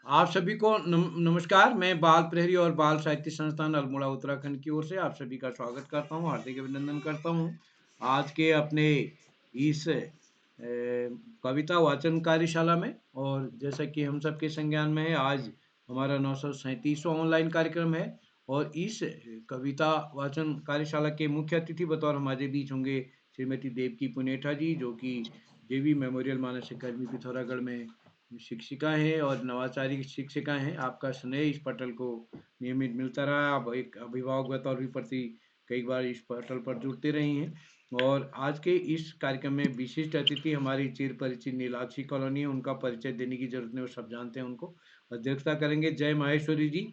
आप सभी को नमस्कार। मैं बाल प्रहरी और बाल साहित्य संस्थान अल्मोड़ा उत्तराखंड की ओर से आप सभी का स्वागत करता हूँ, हार्दिक अभिनंदन करता हूँ। आज के अपने इस कविता वाचन कार्यशाला में और जैसा कि हम सबके संज्ञान में है, आज हमारा 937वां ऑनलाइन कार्यक्रम है और इस कविता वाचन कार्यशाला के मुख्य अतिथि बतौर हमारे बीच होंगे श्रीमती देवकी पुनेठा जी, जो कि जेवी मेमोरियल मानस अकादमी पिथौरागढ़ में शिक्षिका हैं और नवाचारी शिक्षिका हैं। आपका स्नेह इस पटल को नियमित मिलता रहा है। आप एक अभिभावक के तौर भी प्रति कई बार इस पटल पर जुड़ते रही हैं और आज के इस कार्यक्रम में विशिष्ट अतिथि हमारी चिर परिचित नीलाक्षी कॉलोनी है। उनका परिचय देने की जरूरत नहीं, वो सब जानते हैं उनको। अध्यक्षता करेंगे जय माहेश्वरी जी,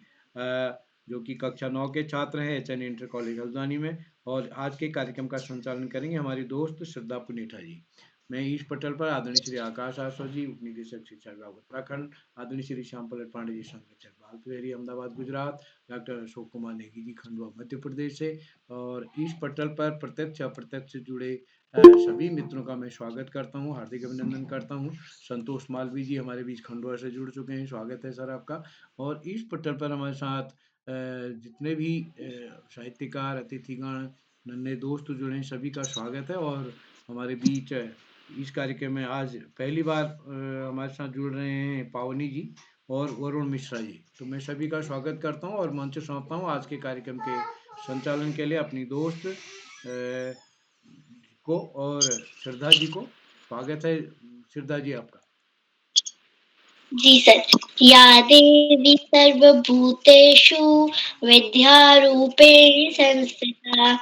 जो कि कक्षा 9 के छात्र हैं HN इंटर कॉलेज हल्द्वानी में, और आज के कार्यक्रम का संचालन करेंगे हमारी दोस्त श्रद्धा पुनेठा जी। मैं इस पटल पर आदरणीय श्री आकाश आसो जी, उप निदेशक शिक्षा विभाग उत्तराखंड, आदरणीय श्री श्याम पलट पांडे जी, संरक्षक बाल प्रहरी अहमदाबाद गुजरात, डॉक्टर अशोक कुमार नेगी जी खंडवा मध्य प्रदेश से, और इस पटल पर प्रत्यक्ष अप्रत्यक्ष से जुड़े सभी मित्रों का मैं स्वागत करता हूं, हार्दिक अभिनंदन करता हूं। संतोष मालवी जी हमारे बीच खंडवा से जुड़ चुके हैं, स्वागत है सर आपका। और इस पटल पर हमारे साथ जितने भी साहित्यकार, अतिथिगण, नन्हे दोस्त जुड़े हैं, सभी का स्वागत है। और हमारे बीच इस कार्यक्रम में आज पहली बार हमारे साथ जुड़ रहे हैं पावनी जी और वरुण मिश्रा जी। तो मैं सभी का स्वागत करता हूं और मंच सौंपता हूं आज के कार्यक्रम के संचालन के लिए अपनी दोस्त को और श्रद्धा जी को। स्वागत है श्रद्धा जी आपका। जी सर। या देवी सर्वभूतेषु विद्यारूपेण संस्थिता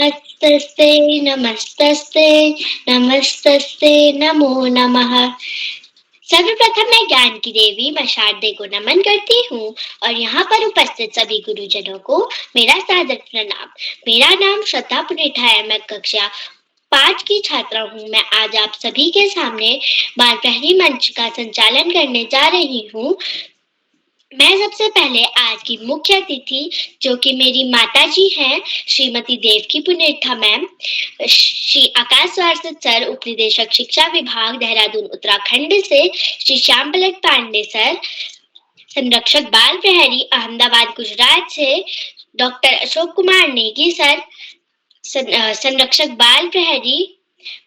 नमस्तस्ते नमस्तस्ते नमस्तस्ते नमो नमः। सर्वप्रथम मैं ज्ञान की देवी मां शारदे को नमन करती हूँ और यहाँ पर उपस्थित सभी गुरुजनों को मेरा सादर प्रणाम। मेरा नाम श्रद्धा पुनेठा है। मैं कक्षा 5 की छात्रा हूँ। मैं आज आप सभी के सामने बाल प्रहरी मंच का संचालन करने जा रही हूँ। मैं सबसे पहले आज की मुख्य अतिथि, जो कि मेरी माता जी हैं, श्रीमती देवकी पुनेठा मैम, श्री आकाश वारसद सर, उप निदेशक शिक्षा विभाग देहरादून उत्तराखंड से, श्री श्याम पलट पांडे सर, संरक्षक बाल प्रहरी अहमदाबाद गुजरात से, डॉक्टर अशोक कुमार नेगी सर, संरक्षक बाल प्रहरी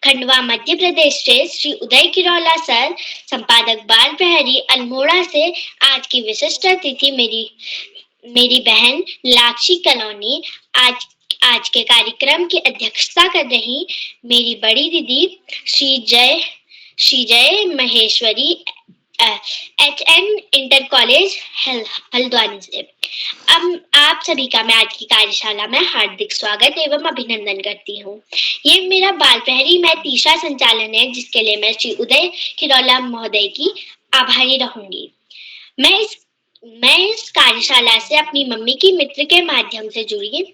खंडवा मध्य प्रदेश से, श्री उदय किरौला सर, संपादक बाल प्रहरी अल्मोड़ा से। आज की विशिष्ट अतिथि मेरी बहन नीलाक्षी कॉलोनी। आज के कार्यक्रम की अध्यक्षता कर रही मेरी बड़ी दीदी श्री जय Maheshwari, HN inter college Haldwani से। अब आप सभी का मैं आज की कार्यशाला में हार्दिक स्वागत एवं अभिनंदन करती हूँ। ये मेरा बाल प्रहरी में तीसरा संचालन है, जिसके लिए मैं श्री उदय किरौला महोदय की आभारी रहूंगी। मैं इस कार्यशाला से अपनी मम्मी की मित्र के माध्यम से जुड़ी।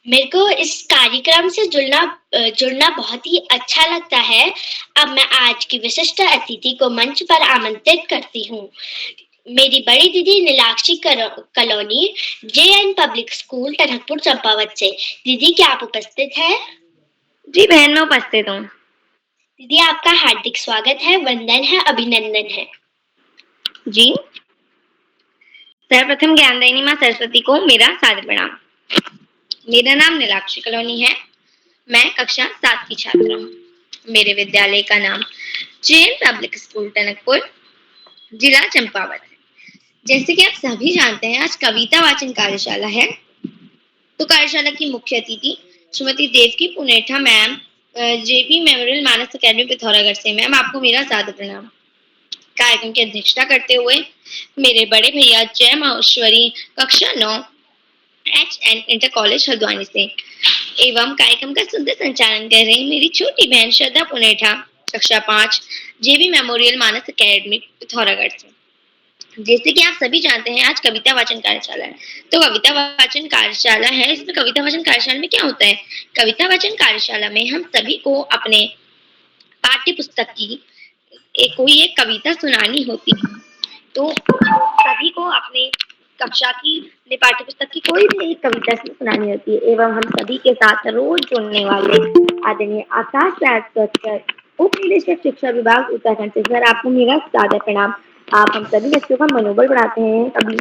मेरे को इस कार्यक्रम से जुड़ना बहुत ही अच्छा लगता है। अब मैं आज की विशिष्ट अतिथि को मंच पर आमंत्रित करती हूँ। मेरी बड़ी दीदी Neelakshi colony, JN public school Tanakpur Champawat से। दीदी क्या आप उपस्थित हैं? जी बहन, मैं उपस्थित हूँ। दीदी आपका हार्दिक स्वागत है, वंदन है, अभिनंदन है। जी, सर्वप्रथम ज्ञानदायिनी माँ सरस्वती को मेरा सादर प्रणाम। मेरा नाम नीलाक्षी कॉलोनी है। मैं कक्षा 7 की छात्रा हूँ। मेरे विद्यालय का नाम JN पब्लिक स्कूल टनकपुर, जिला चंपावत है। जैसे कि आप सभी जानते हैं, आज कविता वाचन कार्यशाला है। तो कार्यशाला की मुख्य अतिथि Shrimati Devki Punetha ma'am, JB memorial Manas academy Pithoragarh से। मैम, आपको मेरा सादर प्रणाम। कार्यक्रम की अध्यक्षता करते हुए मेरे बड़े भैया जय माहेश्वरी, कक्षा 9, HN इंटर कॉलेज हल्द्वानी से, एवं कार्यक्रम का सुंदर संचालन कर रही मेरी छोटी बहन श्रद्धा पुनेठा, कक्षा 5, JB memorial Manas academy Pithoragarh से। जैसे कि आप सभी जानते हैं, आज कविता वाचन कार्यशाला है। तो कविता वाचन कार्यशाला है, इसमें कविता वाचन कार्यशाला में क्या होता है? कविता वाचन कार्यशाला में हम सभी को अपने पाठ्य पुस्तक की कोई एक कविता सुनानी होती है। तो सभी को अपने कक्षा की पाठ्य पुस्तक की कोई भी एक कविता सुनानी होती है, एवं हम सभी के साथ रोज जुड़ने वाले आदरणीय आकाश सर उप निदेशक शिक्षा विभाग उत्तराखंड से। सर आपको मेरा सादर प्रणाम। आप हम सभी बच्चों का मनोबल बढ़ाते हैं, कभी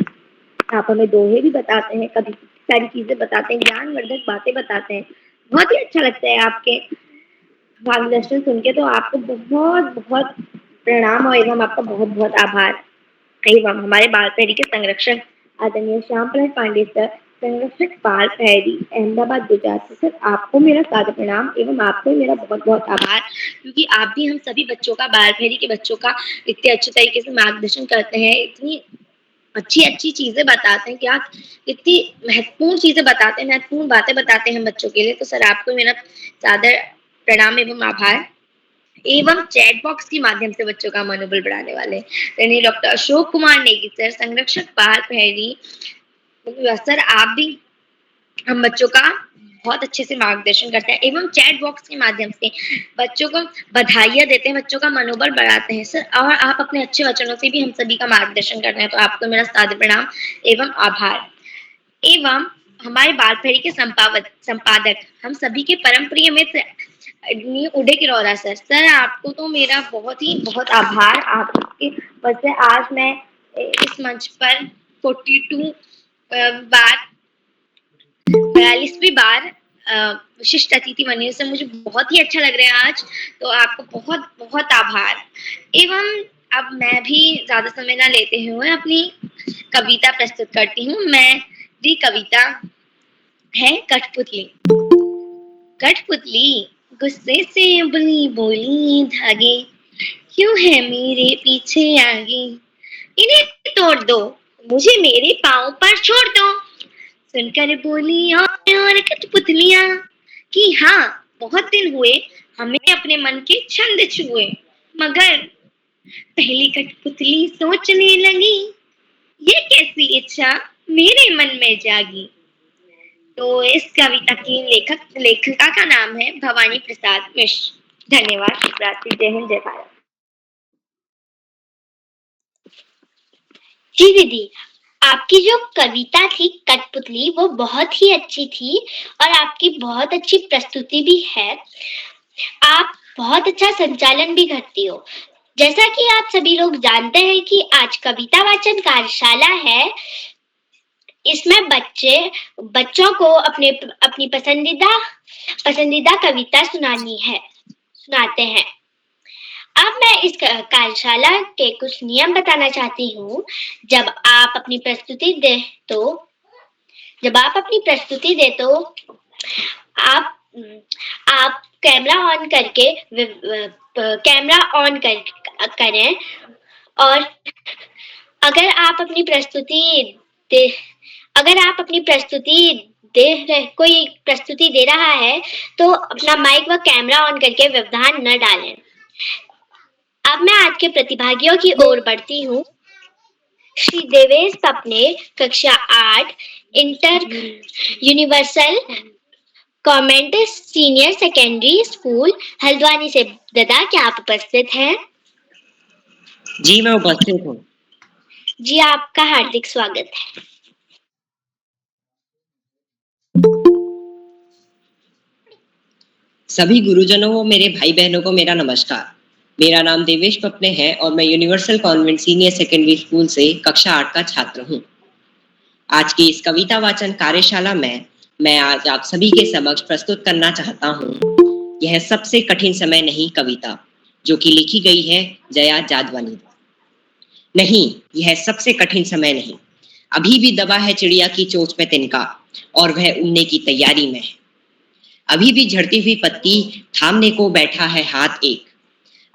आप हमें दोहे भी बताते हैं, कभी सारी चीजें बताते हैं, ज्ञानवर्धक बातें बताते हैं। बहुत ही अच्छा लगता है आपके मार्गदर्शन सुन के। तो आपको बहुत बहुत प्रणाम और एवं आपका बहुत बहुत आभार। एवं हमारे बाल पहरी के संरक्षक आदरणीय श्याम प्रसाद पांडे सर, संरक्षक बाल पहरी, अहमदाबाद गुजरात से। सर आपको मेरा सादर प्रणाम एवं आपको मेरा बहुत बहुत आभार, क्योंकि आप भी हम सभी बच्चों का, बाल पहरी के बच्चों का इतने अच्छे तरीके से मार्गदर्शन करते हैं, इतनी अच्छी अच्छी चीजें बताते हैं, क्या इतनी महत्वपूर्ण चीजें बताते हैं, महत्वपूर्ण बातें बताते हैं बच्चों के लिए। तो सर आपको मेरा सादर प्रणाम एवं आभार। एवं चैट बॉक्स के माध्यम से बच्चों का मनोबल बढ़ाने वाले यानी डॉक्टर अशोक कुमार नेगी सर, संरक्षक बाल पहरी। सर आप भी हम बच्चों का बहुत अच्छे से मार्गदर्शन करते हैं एवं चैट बॉक्स के माध्यम से बच्चों को बधाइयाँ देते हैं, बच्चों का मनोबल बढ़ाते हैं सर। और आप अपने अच्छे वचनों से भी हम सभी का मार्गदर्शन करते हैं। तो आपको मेरा सादर प्रणाम एवं आभार। एवं हमारे बाल पहरी के संपादक हम सभी के परम प्रिय मित्र उदय किरौरा सर। सर आपको तो मेरा बहुत ही बहुत आभार। आपके वजह से आज मैं इस मंच पर 42 बार 42वीं बार विशिष्ट अतिथि बनी। सर मुझे बहुत ही अच्छा लग रहा है आज। तो आपको बहुत बहुत आभार। एवं अब मैं भी ज्यादा समय ना लेते हुए अपनी कविता प्रस्तुत करती हूँ। मेरी कविता है कठपुतली। कठपुतली गुस्से से उबली बोली, धागे क्यों है मेरे पीछे आगे, इन्हें तोड़ दो, मुझे मेरे पाँव पर छोड़ दो। सुनकर बोली और कठपुतलियां कि हाँ बहुत दिन हुए हमें अपने मन के छंद छुए। मगर पहली कठपुतली सोचने लगी, ये कैसी इच्छा मेरे मन में जागी। तो इस कविता की लेखिका का नाम है भवानी प्रसाद मिश्र। धन्यवाद। शिवरात्रि। जय हिंद, जय भारत। जी दीदी, आपकी जो कविता थी कठपुतली वो बहुत ही अच्छी थी और आपकी बहुत अच्छी प्रस्तुति भी है। आप बहुत अच्छा संचालन भी करती हो। जैसा कि आप सभी लोग जानते हैं कि आज कविता वाचन कार्यशाला है। इसमें बच्चों को अपनी पसंदीदा कविता सुनाते हैं। अब मैं इस कार्यशाला के कुछ नियम बताना चाहती हूँ। जब आप अपनी प्रस्तुति दे तो आप कैमरा ऑन करें और अगर आप अपनी कोई प्रस्तुति दे रहा है तो अपना माइक व कैमरा ऑन करके व्यवधान न डालें। अब मैं आज के प्रतिभागियों की ओर बढ़ती हूँ। श्री देवेश पपने, कक्षा 8, inter universal convent senior secondary school Haldwani से। दादा क्या आप उपस्थित हैं? जी मैं उपस्थित हूँ। जी आपका हार्दिक स्वागत है। सभी गुरुजनों व मेरे भाई बहनों को मेरा नमस्कार। मेरा नाम देवेश पपने है और मैं universal convent senior secondary school से कक्षा 8 का छात्र हूँ। आज की इस कविता वाचन कार्यशाला में मैं आज आप सभी के समक्ष प्रस्तुत करना चाहता हूँ यह सबसे कठिन समय नहीं कविता, जो कि लिखी गई है जया जादवानी। नहीं, यह सबसे कठिन समय नहीं। अभी भी दबा है चिड़िया की चोंच में तिनका और वह उड़ने की तैयारी में है। अभी भी झड़ती हुई पत्ती थामने को बैठा है हाथ एक।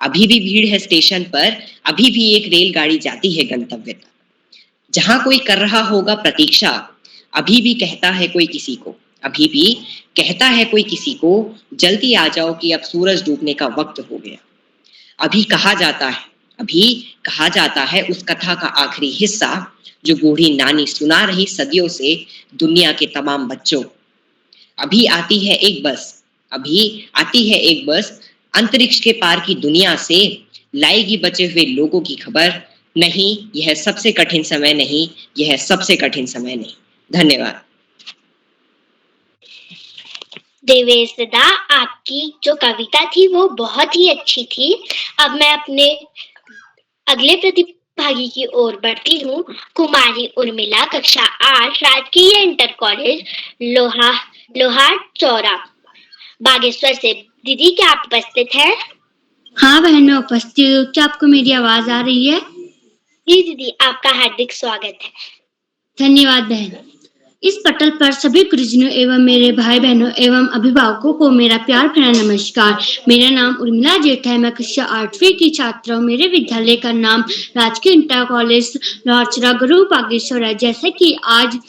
अभी भी भीड़ है स्टेशन पर, अभी भी एक रेलगाड़ी जाती है गंतव्य तक। जहां कोई कर रहा होगा प्रतीक्षा, अभी भी कहता है कोई किसी को, अभी भी कहता है कोई किसी को, जल्दी आ जाओ कि अब सूरज डूबने का वक्त हो गया। अभी कहा जाता है उस कथा का आखिरी हिस्सा जो बूढ़ी नानी सुना रही सदियों से दुनिया के तमाम बच्चों। अभी आती है एक बस अंतरिक्ष के पार की दुनिया से, लाएगी बचे हुए लोगों की खबर। नहीं, यह सबसे कठिन समय नहीं, यह सबसे कठिन समय नहीं। धन्यवाद। देवेश दा, आपकी जो कविता थी वो बहुत ही अच्छी थी। अब मैं अपने अगले प्रतिभागी की ओर बढ़ती हूँ। कुमारी उर्मिला, कक्षा 8, राजकीय इंटर कॉलेज लोहार चौरा, बागेश्वर से। दीदी, क्या आप उपस्थित हैं? हाँ बहन, मैं उपस्थित हूँ। क्या आपको मेरी आवाज आ रही है? जी दीदी, आपका हार्दिक स्वागत है। धन्यवाद बहन। इस पटल पर सभी गुरुजनों एवं मेरे भाई बहनों एवं अभिभावकों को मेरा प्यार भरा नमस्कार। मेरा नाम उर्मिला जेठ है। मैं कक्षा 8वीं की छात्र हूँ। मेरे विद्यालय का नाम राजकीय इंटर कॉलेज लोहार गुरु बागेश्वर है। जैसे कि आज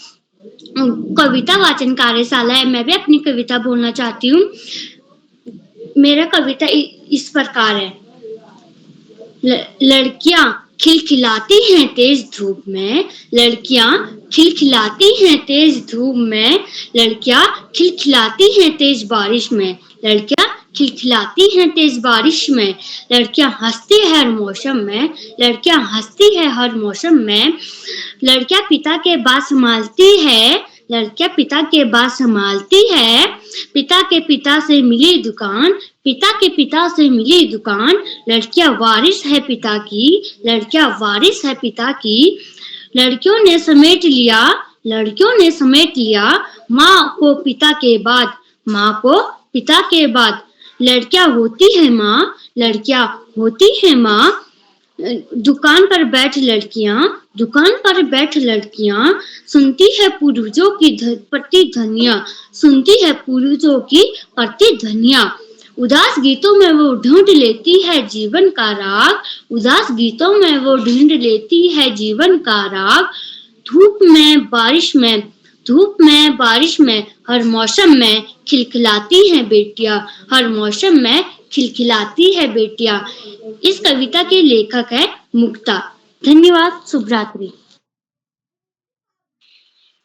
कविता वाचन कार्यशाला है, मैं भी अपनी कविता बोलना चाहती हूँ। मेरा कविता इस प्रकार है। लड़कियां खिलखिलाती हैं तेज धूप में, लड़कियां खिलखिलाती हैं तेज धूप में, लड़कियां खिलखिलाती हैं तेज बारिश में, लड़कियां खिलखिलाती हैं तेज बारिश में, लड़कियां हंसती है हर मौसम में, लड़कियां हंसती है हर मौसम में, लड़कियां पिता के बात संभालती है, लड़कियां पिता के बात संभालती है, पिता के पिता से मिली दुकान, पिता के पिता से मिली दुकान, लड़कियां वारिस है पिता की, लड़कियां वारिस है पिता की, लड़कियों ने समेट लिया, लड़कियों ने समेट लिया माँ को पिता के बाद, माँ को पिता के बाद, लड़कियां होती है माँ, लड़कियां होती है माँ, दुकान पर बैठ लड़कियां, दुकान पर बैठ लड़कियां, सुनती है पूर्वजों की प्रतिध्वनियां, सुनती है पूर्वजों की प्रतिध्वनियां, उदास गीतों में वो ढूंढ लेती है जीवन का राग, उदास गीतों में वो ढूंढ लेती है जीवन का राग, धूप में बारिश में, धूप में बारिश में, हर मौसम में खिलखिलाती हैं बेटियां, हर मौसम में खिलखिलाती है बेटियां। इस कविता के लेखक है मुक्ता। धन्यवाद। शुभ रात्रि।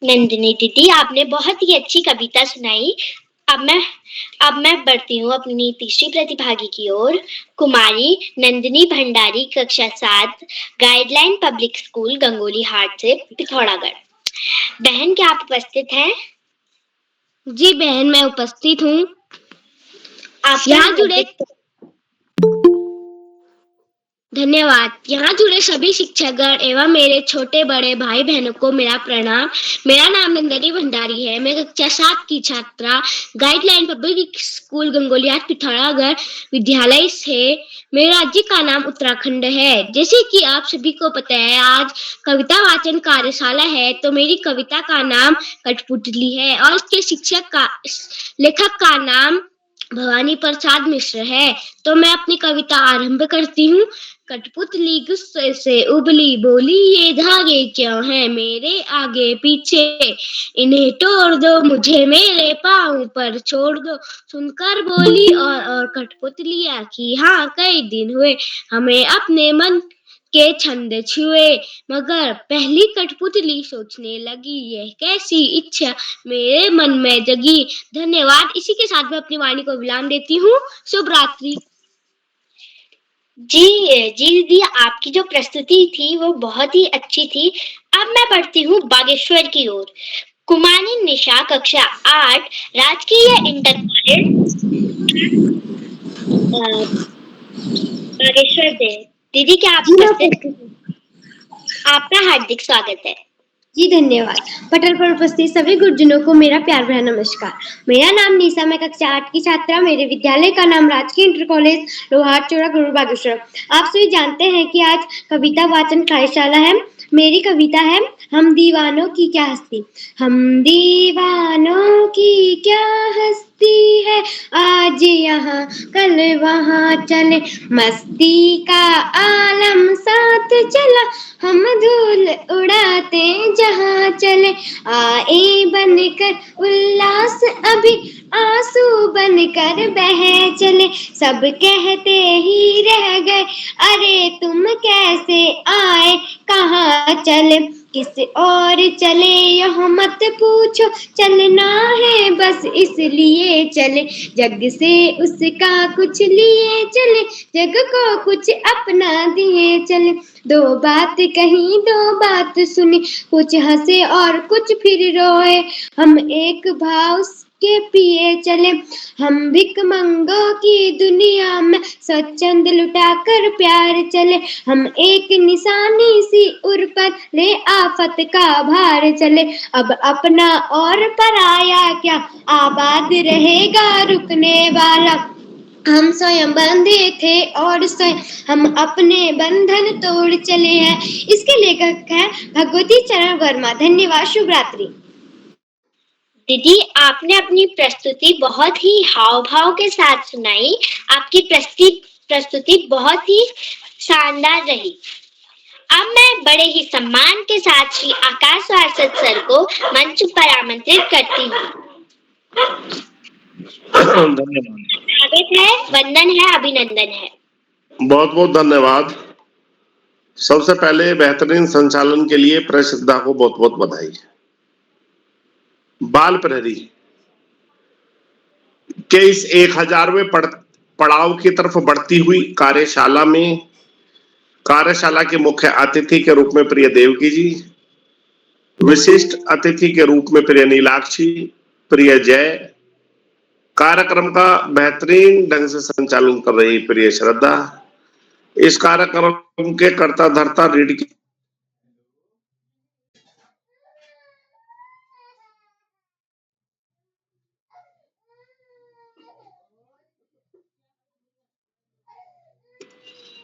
नंदिनी दीदी, आपने बहुत ही अच्छी कविता सुनाई। अब मैं बढ़ती हूँ अपनी तीसरी प्रतिभागी की ओर। कुमारी नंदिनी भंडारी, कक्षा 7, गाइडलाइन पब्लिक स्कूल गंगोली हाट से, पिथौरागढ़। बहन, क्या आप उपस्थित हैं? जी बहन, मैं उपस्थित हूँ। आप यहाँ जुड़े धन्यवाद। यहाँ जुड़े सभी शिक्षकगण एवं मेरे छोटे बड़े भाई बहनों को मेरा प्रणाम। मेरा नाम नंदिनी भंडारी है। मैं कक्षा 7 की छात्रा, गाइडलाइन पब्लिक स्कूल गंगोलियाट पिथौरागढ़ विद्यालय से। मेरे राज्य का नाम उत्तराखंड है। जैसे कि आप सभी को पता है, आज कविता वाचन कार्यशाला है, तो मेरी कविता का नाम कठपुतली है और उसके लेखक का नाम भवानी प्रसाद मिश्र है। तो मैं अपनी कविता आरंभ करती हूँ। कठपुतली गुस्से से उबली, बोली ये धागे क्यों हैं मेरे आगे पीछे, इन्हें तोड़ दो, मुझे मेरे पाँव पर छोड़ दो। सुनकर बोली और कठपुतली आखी, हाँ कई दिन हुए हमें अपने मन के छंद छुए, मगर पहली कठपुतली सोचने लगी यह कैसी इच्छा मेरे मन में जगी। धन्यवाद। इसी के साथ मैं अपनी वाणी को विराम देती हूँ। शुभ रात्रि। जी दीदी, आपकी जो प्रस्तुति थी वो बहुत ही अच्छी थी। अब मैं बढ़ती हूँ बागेश्वर की ओर। कुमारी निशा, कक्षा 8, राजकीय इंटर कॉलेज बागेश्वर से। दीदी, क्या आप उपस्थित? आपका हार्दिक स्वागत है। जी धन्यवाद। पटल पर उपस्थित सभी गुरुजनों को मेरा प्यार भरा नमस्कार। मेरा नाम निशा, मैं कक्षा 8 की छात्रा। मेरे विद्यालय का नाम राजकीय इंटर कॉलेज लोहार चौरा गुरु बागेश्वर। आप सभी जानते हैं कि आज कविता वाचन कार्यशाला है। मेरी कविता है हम दीवानों की क्या हस्ती। हम दीवानों की क्या हस्ती है, आज यहाँ कल वहाँ चले, मस्ती का आलम साथ चला, हम धूल उड़ाते जहाँ चले, आए बनकर उल्लास अभी आंसू बनकर बह चले, सब कहते ही रह गए अरे तुम कैसे आए, कहाँ चले, किस और चले यह मत पूछो, चलना है बस इसलिए चले, जग से उसका कुछ लिए चले, जग को कुछ अपना दिए चले, दो बात कहीं दो बात सुनी, कुछ हंसे और कुछ फिर रोए, हम एक भाव के पिए चले। हम भिखमंगों की दुनिया में स्वच्छंद लुटाकर प्यार चले। हम एक निशानी सी उर पर ले आफत का भार चले। अब अपना और पराया क्या आबाद रहेगा रुकने वाला। हम स्वयं बंधे थे और स्वयं हम अपने बंधन तोड़ चले हैं। इसके लेखक है भगवती चरण वर्मा। धन्यवाद। शुभ रात्रि। दीदी, आपने अपनी प्रस्तुति बहुत ही हाव भाव के साथ सुनाई। आपकी प्रस्तुति बहुत ही शानदार रही। अब मैं बड़े ही सम्मान के साथ श्री आकाश वारसद सर को मंच पर आमंत्रित करती हूँ। धन्यवाद। स्वागत है, वंदन है, अभिनंदन है। बहुत बहुत धन्यवाद। सबसे पहले बेहतरीन संचालन के लिए प्रेस श्रद्धा को बहुत बहुत बधाई। बाल प्रहरी के इस 1000वें पड़ाव की तरफ बढ़ती हुई कार्यशाला के मुख्य अतिथि के रूप में प्रिय देवकी जी, विशिष्ट अतिथि के रूप में प्रिय नीलाक्षी, प्रिय जय, कार्यक्रम का बेहतरीन ढंग से संचालन कर रही प्रिय श्रद्धा, इस कार्यक्रम के कर्ता धर्ता रीड की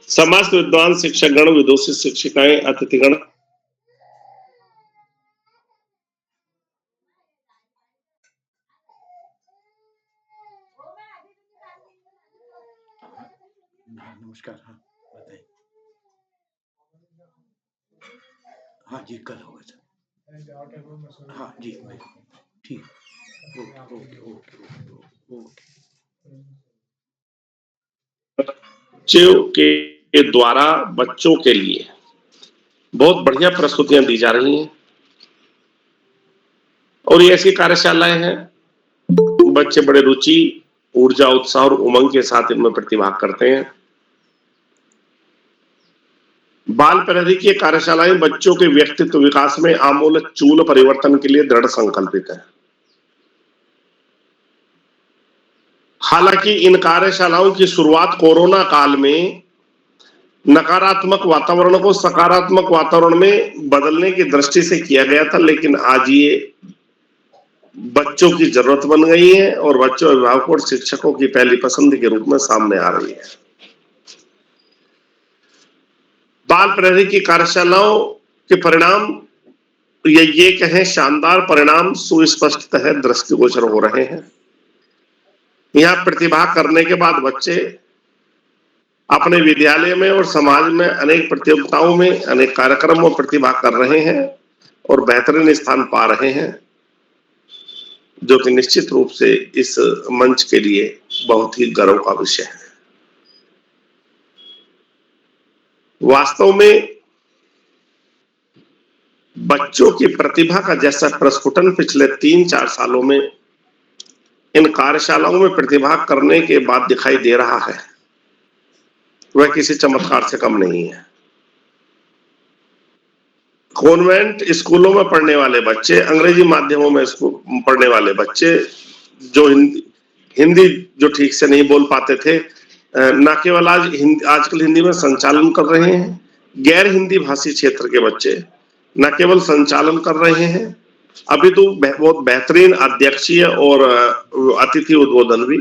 समाज के विद्वान शिक्षकगण, विदुषी शिक्षिकाएं, अतिथिगण, नमस्कार। हाँ बताइए। हाँ जी, कल होगा सर। हाँ जी, ठीक। Okay okay okay okay. बच्चों के द्वारा बच्चों के लिए बहुत बढ़िया प्रस्तुतियां दी जा रही हैं और ये ऐसी कार्यशालाएं हैं, बच्चे बड़े रुचि, ऊर्जा, उत्साह और उमंग के साथ इनमें प्रतिभाग करते हैं। बाल प्रहरी की कार्यशालाएं बच्चों के व्यक्तित्व विकास में आमूल चूल परिवर्तन के लिए दृढ़ संकल्पित है। हालांकि इन कार्यशालाओं की शुरुआत कोरोना काल में नकारात्मक वातावरण को सकारात्मक वातावरण में बदलने की दृष्टि से किया गया था, लेकिन आज ये बच्चों की जरूरत बन गई है और बच्चों, अभिभावकों और शिक्षकों की पहली पसंद के रूप में सामने आ रही है। बाल प्रहरी की कार्यशालाओं के परिणाम ये कहें शानदार परिणाम सुस्पष्ट है, दृष्टिगोचर हो रहे हैं। यहाँ प्रतिभा करने के बाद बच्चे अपने विद्यालय में और समाज में अनेक प्रतियोगिताओं में, अनेक कार्यक्रमों में प्रतिभा कर रहे हैं और बेहतरीन स्थान पा रहे हैं, जो कि निश्चित रूप से इस मंच के लिए बहुत ही गर्व का विषय है। वास्तव में बच्चों की प्रतिभा का जैसा प्रस्फुटन पिछले 3-4 सालों में इन कार्यशालाओं में प्रतिभा करने के बाद दिखाई दे रहा है, वह किसी चमत्कार से कम नहीं है। कॉन्वेंट स्कूलों में पढ़ने वाले बच्चे, अंग्रेजी माध्यमों में पढ़ने वाले बच्चे, जो हिंदी जो ठीक से नहीं बोल पाते थे, न केवल आजकल हिंदी में संचालन कर रहे हैं, गैर हिंदी भाषी क्षेत्र के बच्चे न केवल संचालन कर रहे हैं, अभी तो बहुत बेहतरीन अध्यक्षीय और अतिथि उद्बोधन भी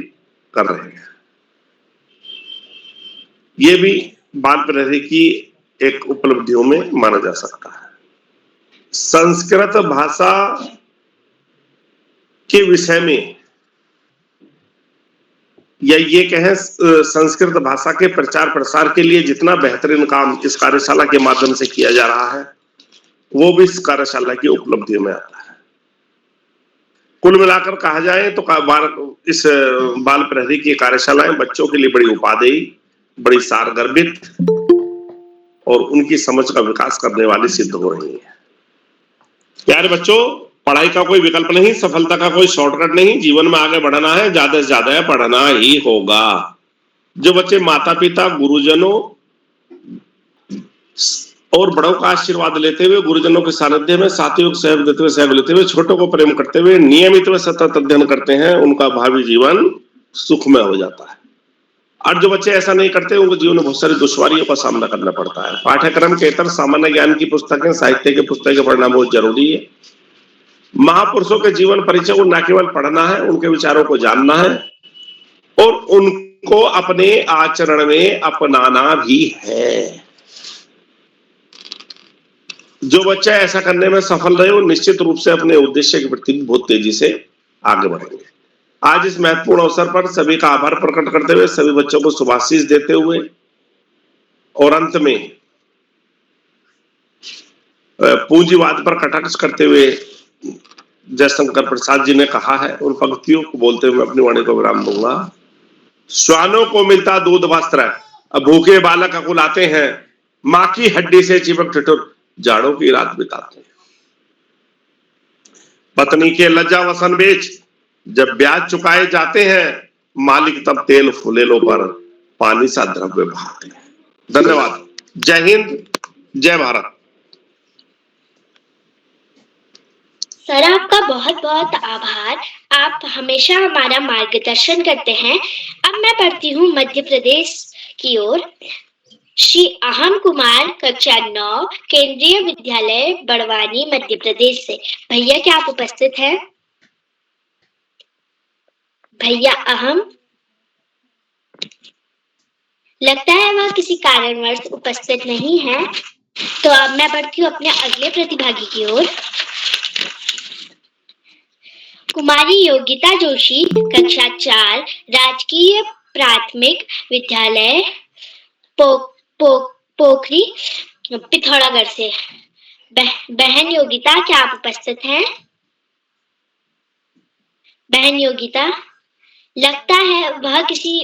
कर रहे हैं। ये भी बाल प्रहरी की एक उपलब्धियों में माना जा सकता है। संस्कृत भाषा के विषय में या ये कहें संस्कृत भाषा के प्रचार प्रसार के लिए जितना बेहतरीन काम इस कार्यशाला के माध्यम से किया जा रहा है, वो भी इस कार्यशाला की उपलब्धियों में आता है। कुल मिलाकर कहा जाए तो इस बाल प्रहरी की कार्यशालाएं बच्चों के लिए बड़ी उपादेय, बड़ी सारगर्भित और उनकी समझ का विकास करने वाली सिद्ध हो रही है। प्यारे बच्चों, पढ़ाई का कोई विकल्प नहीं, सफलता का कोई शॉर्टकट नहीं। जीवन में आगे बढ़ना है, ज्यादा से ज्यादा पढ़ना ही होगा। जो बच्चे माता पिता, गुरुजनों, और बड़ों का आशीर्वाद लेते हुए, गुरुजनों के सानिध्य में साथियों को सहयोग देते हुए, सहयोग लेते हुए, छोटों को प्रेम करते हुए नियमित व सतत अध्ययन करते हैं, उनका भावी जीवन सुखमय हो जाता है। और जो बच्चे ऐसा नहीं करते, उनको जीवन में बहुत सारी दुश्वारियों का सामना करना पड़ता है। पाठ्यक्रम के इतर सामान्य ज्ञान की पुस्तकें, साहित्य की पुस्तकें पढ़ना बहुत जरूरी है। महापुरुषों के जीवन परिचय को न केवल पढ़ना है, उनके विचारों को जानना है और उनको अपने आचरण में अपनाना भी है। जो बच्चा ऐसा करने में सफल रहे, वो निश्चित रूप से अपने उद्देश्य के प्रति बहुत तेजी से आगे बढ़ेंगे। आज इस महत्वपूर्ण अवसर पर सभी का आभार प्रकट करते हुए, सभी बच्चों को शुभाशीष देते हुए और अंत में पूंजीवाद पर कटाक्ष करते हुए जयशंकर प्रसाद जी ने कहा है, उन पंक्तियों को बोलते हुए मैं अपनी वाणी को विराम दूंगा। श्वानों को मिलता दूध वस्त्र, अब भूखे बालक अकुलाते हैं, माँ की हड्डी से चिपक ठिठुर जाड़ों की रात बिताते हैं। पत्नी के लज्जा वसन बेच जब ब्याज चुकाए जाते हैं, मालिक तब तेल फुलेलों पर पानी सा द्रव्य बहाते हैं। धन्यवाद। जय हिंद, जय भारत। सर, आपका बहुत बहुत आभार। आप हमेशा हमारा मार्गदर्शन करते हैं। अब मैं बढ़ती हूँ मध्य प्रदेश की ओर। श्री अहम कुमार, कक्षा 9, केंद्रीय विद्यालय बड़वानी, मध्य प्रदेश से। भैया क्या आप उपस्थित हैं? भैया अहम, लगता है वह किसी कारणवश उपस्थित नहीं है। तो अब मैं बढ़ती हूँ अपने अगले प्रतिभागी की ओर। कुमारी योगिता जोशी, कक्षा 4, राजकीय प्राथमिक विद्यालय पोखरी, पिथौरागढ़ से। बहन योगिता, क्या आप उपस्थित हैं? बहन योगिता, लगता है वह किसी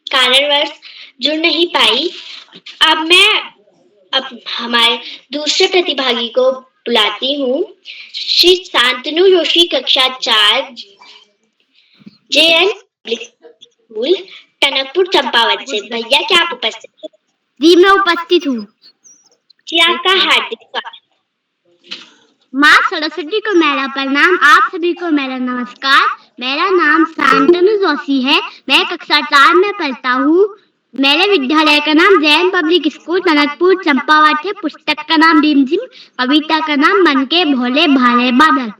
कारणवश जुड़ नहीं पाई। अब मैं हमारे दूसरे प्रतिभागी को बुलाती हूँ। श्री शांतनु जोशी, कक्षा 4, JN स्कूल, टनकपुर, चंपावत से। भैया क्या आप उपस्थित हैं? जी मैं उपस्थित हूँ। जी आपका हार्दिक स्वागत। माँ सरस्वती को मेरा प्रणाम, आप सभी को मेरा नमस्कार। मेरा नाम शांतनु जोशी है। मैं कक्षा 4 में पढ़ता हूँ। मेरे विद्यालय का नाम जैन पब्लिक स्कूल टनकपुर चंपावत है। पुस्तक का नाम डिमझिम, कविता का नाम मन के भोले भाले बादल।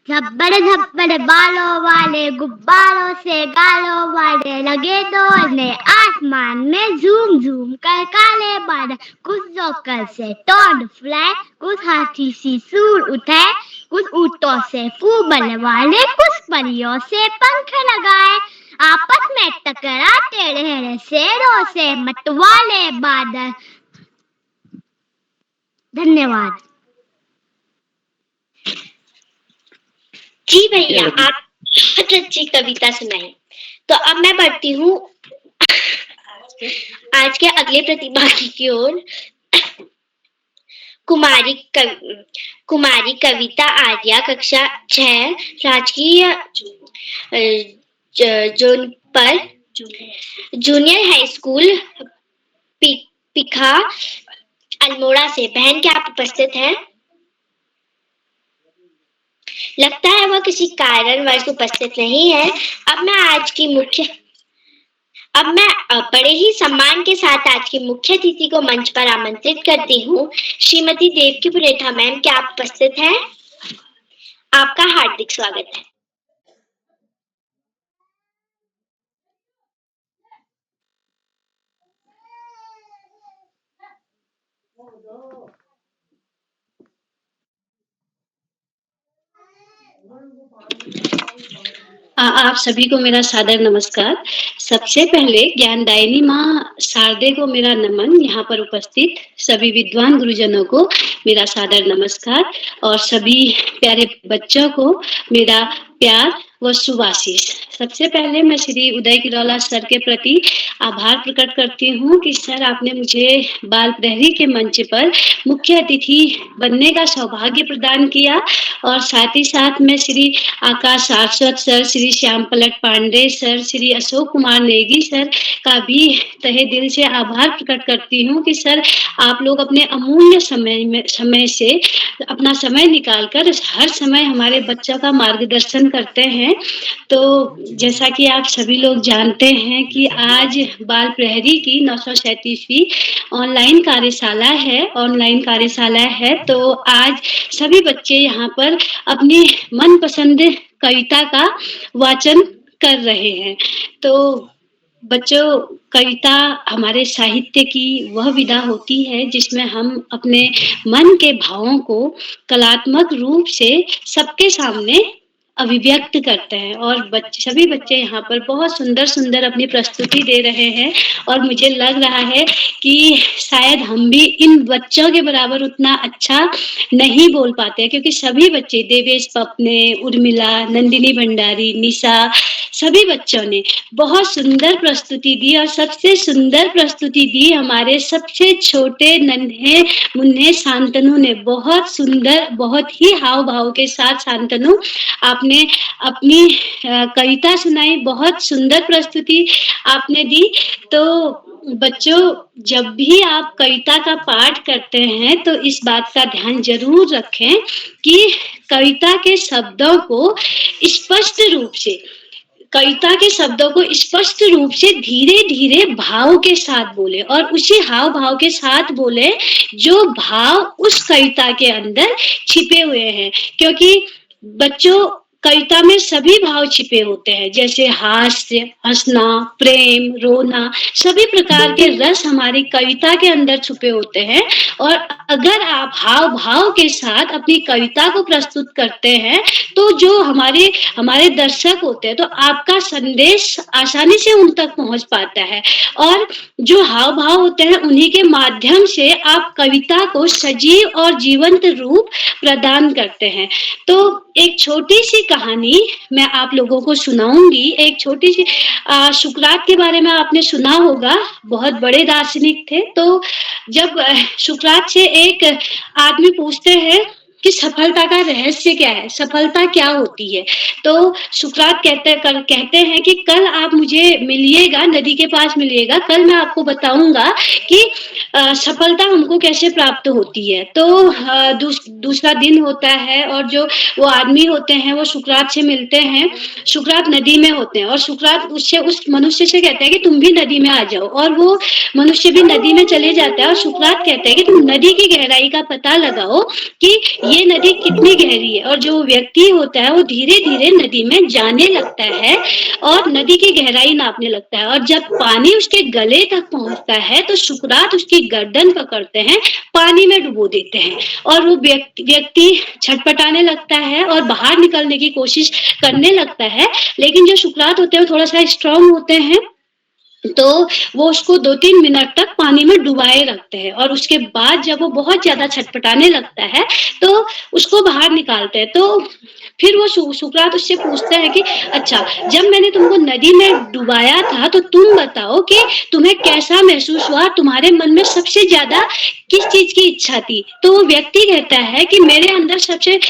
झब्बड़ झब्बड़ बालों वाले, गुब्बारों से गालों वाले, लगे दौड़ने आसमान में झूम झूम कर काले बादल। कुछ जोकर से टोड फ्लाई, कुछ हाथी सी सूर उठाए, कुछ ऊँटों से फूबल वाले, कुछ परियों से पंख लगाए, आपस में टकराते रहे शेरों से मतवाले बादल। धन्यवाद। जी भैया, आप बहुत अच्छी कविता सुनाई। तो अब मैं बढ़ती हूँ आज के अगले प्रतिभागी की ओर। कुमारी कविता आर्या, कक्षा 6, राजकीय जूनियर हाई स्कूल, पिखा, अल्मोड़ा से। बहन क्या आप उपस्थित हैं? लगता है वह किसी कारणवश उपस्थित नहीं है। अब मैं बड़े ही सम्मान के साथ आज की मुख्य अतिथि को मंच पर आमंत्रित करती हूँ। श्रीमती देवकी पुरेठा मैम, क्या आप उपस्थित हैं? आपका हार्दिक स्वागत है। आप सभी को मेरा सादर नमस्कार। सबसे पहले ज्ञानदायिनी माँ शारदे को मेरा नमन। यहाँ पर उपस्थित सभी विद्वान गुरुजनों को मेरा सादर नमस्कार और सभी प्यारे बच्चों को मेरा प्यार व शुभाशीष। सबसे पहले मैं श्री उदय किरौला सर के प्रति आभार प्रकट करती हूँ कि सर आपने मुझे बाल प्रहरी के मंच पर मुख्य अतिथि बनने का सौभाग्य प्रदान किया, और साथ ही साथ मैं श्री आकाश सारस्वत सर, श्री श्याम पलट पांडे सर, श्री अशोक कुमार नेगी सर का भी तहे दिल से आभार प्रकट करती हूँ कि सर आप लोग अपने अमूल्य समय से अपना समय निकालकर हर समय हमारे बच्चों का मार्गदर्शन करते हैं। तो जैसा कि आप सभी लोग जानते हैं कि आज बाल प्रहरी की 937वीं ऑनलाइन कार्यशाला है। तो आज सभी बच्चे यहाँ पर अपनी मनपसंद कविता का वाचन कर रहे हैं। तो बच्चों, कविता हमारे साहित्य की वह विधा होती है जिसमें हम अपने मन के भावों को कलात्मक रूप से सबके सामने अभिव्यक्त करते हैं, और सभी बच्चे यहाँ पर बहुत सुंदर अपनी प्रस्तुति दे रहे हैं। और मुझे लग रहा है कि शायद हम भी इन बच्चों के बराबर उतना अच्छा नहीं बोल पाते हैं, क्योंकि सभी बच्चे, देवेश पपने, उर्मिला, नंदिनी भंडारी, निशा, सभी बच्चों ने बहुत सुंदर प्रस्तुति दी। और सबसे सुंदर प्रस्तुति दी हमारे सबसे छोटे नन्हे मुन्ने शांतनु ने। बहुत सुंदर, बहुत ही हाव भाव के साथ शांतनु आपने अपनी कविता सुनाई, बहुत सुंदर प्रस्तुति आपने दी। तो बच्चों, जब भी आप कविता का पाठ करते हैं तो इस बात का ध्यान जरूर रखें कि कविता के शब्दों को स्पष्ट रूप से धीरे धीरे भाव के साथ बोले, और उसी हाव भाव के साथ बोले जो भाव उस कविता के अंदर छिपे हुए हैं। क्योंकि बच्चों, कविता में सभी भाव छिपे होते हैं, जैसे हास्य, हंसना, प्रेम, रोना, सभी प्रकार के रस हमारी कविता के अंदर छुपे होते हैं। और अगर आप हाव भाव के साथ अपनी कविता को प्रस्तुत करते हैं तो जो हमारे दर्शक होते हैं, तो आपका संदेश आसानी से उन तक पहुंच पाता है, और जो हाव भाव होते हैं उन्हीं के माध्यम से आप कविता को सजीव और जीवंत रूप प्रदान करते हैं। तो एक छोटी सी कहानी मैं आप लोगों को सुनाऊंगी। एक छोटी सी सुकरात के बारे में आपने सुना होगा, बहुत बड़े दार्शनिक थे। तो जब सुकरात से एक आदमी पूछते हैं कि सफलता का रहस्य क्या है, सफलता क्या होती है, तो सुकरात कहते हैं कि कल आप मुझे मिलिएगा, नदी के पास मिलिएगा, कल मैं आपको बताऊंगा कि सफलता हमको कैसे प्राप्त होती है। तो दूसरा दिन होता है और जो वो आदमी होते हैं वो सुकरात से मिलते हैं। सुकरात नदी में होते हैं और सुकरात उस मनुष्य से कहता है कि तुम भी नदी में आ जाओ, और वो मनुष्य भी नदी में चले जाता है। और सुकरात कहता है कि तुम नदी की गहराई का पता लगाओ कि ये नदी कितनी गहरी है। और जो व्यक्ति होता है वो धीरे धीरे नदी में जाने लगता है और नदी की गहराई नापने लगता है। और जब पानी उसके गले तक पहुंचता है तो सुकरात उसकी गर्दन पकड़ते हैं, पानी में डुबो देते हैं, और वो व्यक्ति छटपटाने लगता है और बाहर निकलने की कोशिश करने लगता है। लेकिन जो सुकरात होते हैं वो थोड़ा सा स्ट्रांग होते हैं, तो वो उसको 2-3 मिनट तक पानी में डुबाए रखते हैं, और उसके बाद जब वो बहुत ज्यादा छटपटाने लगता है तो उसको बाहर निकालते हैं। तो फिर वो सुकरात उससे पूछता है कि अच्छा, जब मैंने तुमको नदी में डुबाया था तो तुम बताओ कि तुम्हें कैसा महसूस हुआ, तुम्हारे मन में सबसे ज्यादा किस चीज की इच्छा थी। तो वो व्यक्ति कहता है कि मेरे अंदर सबसे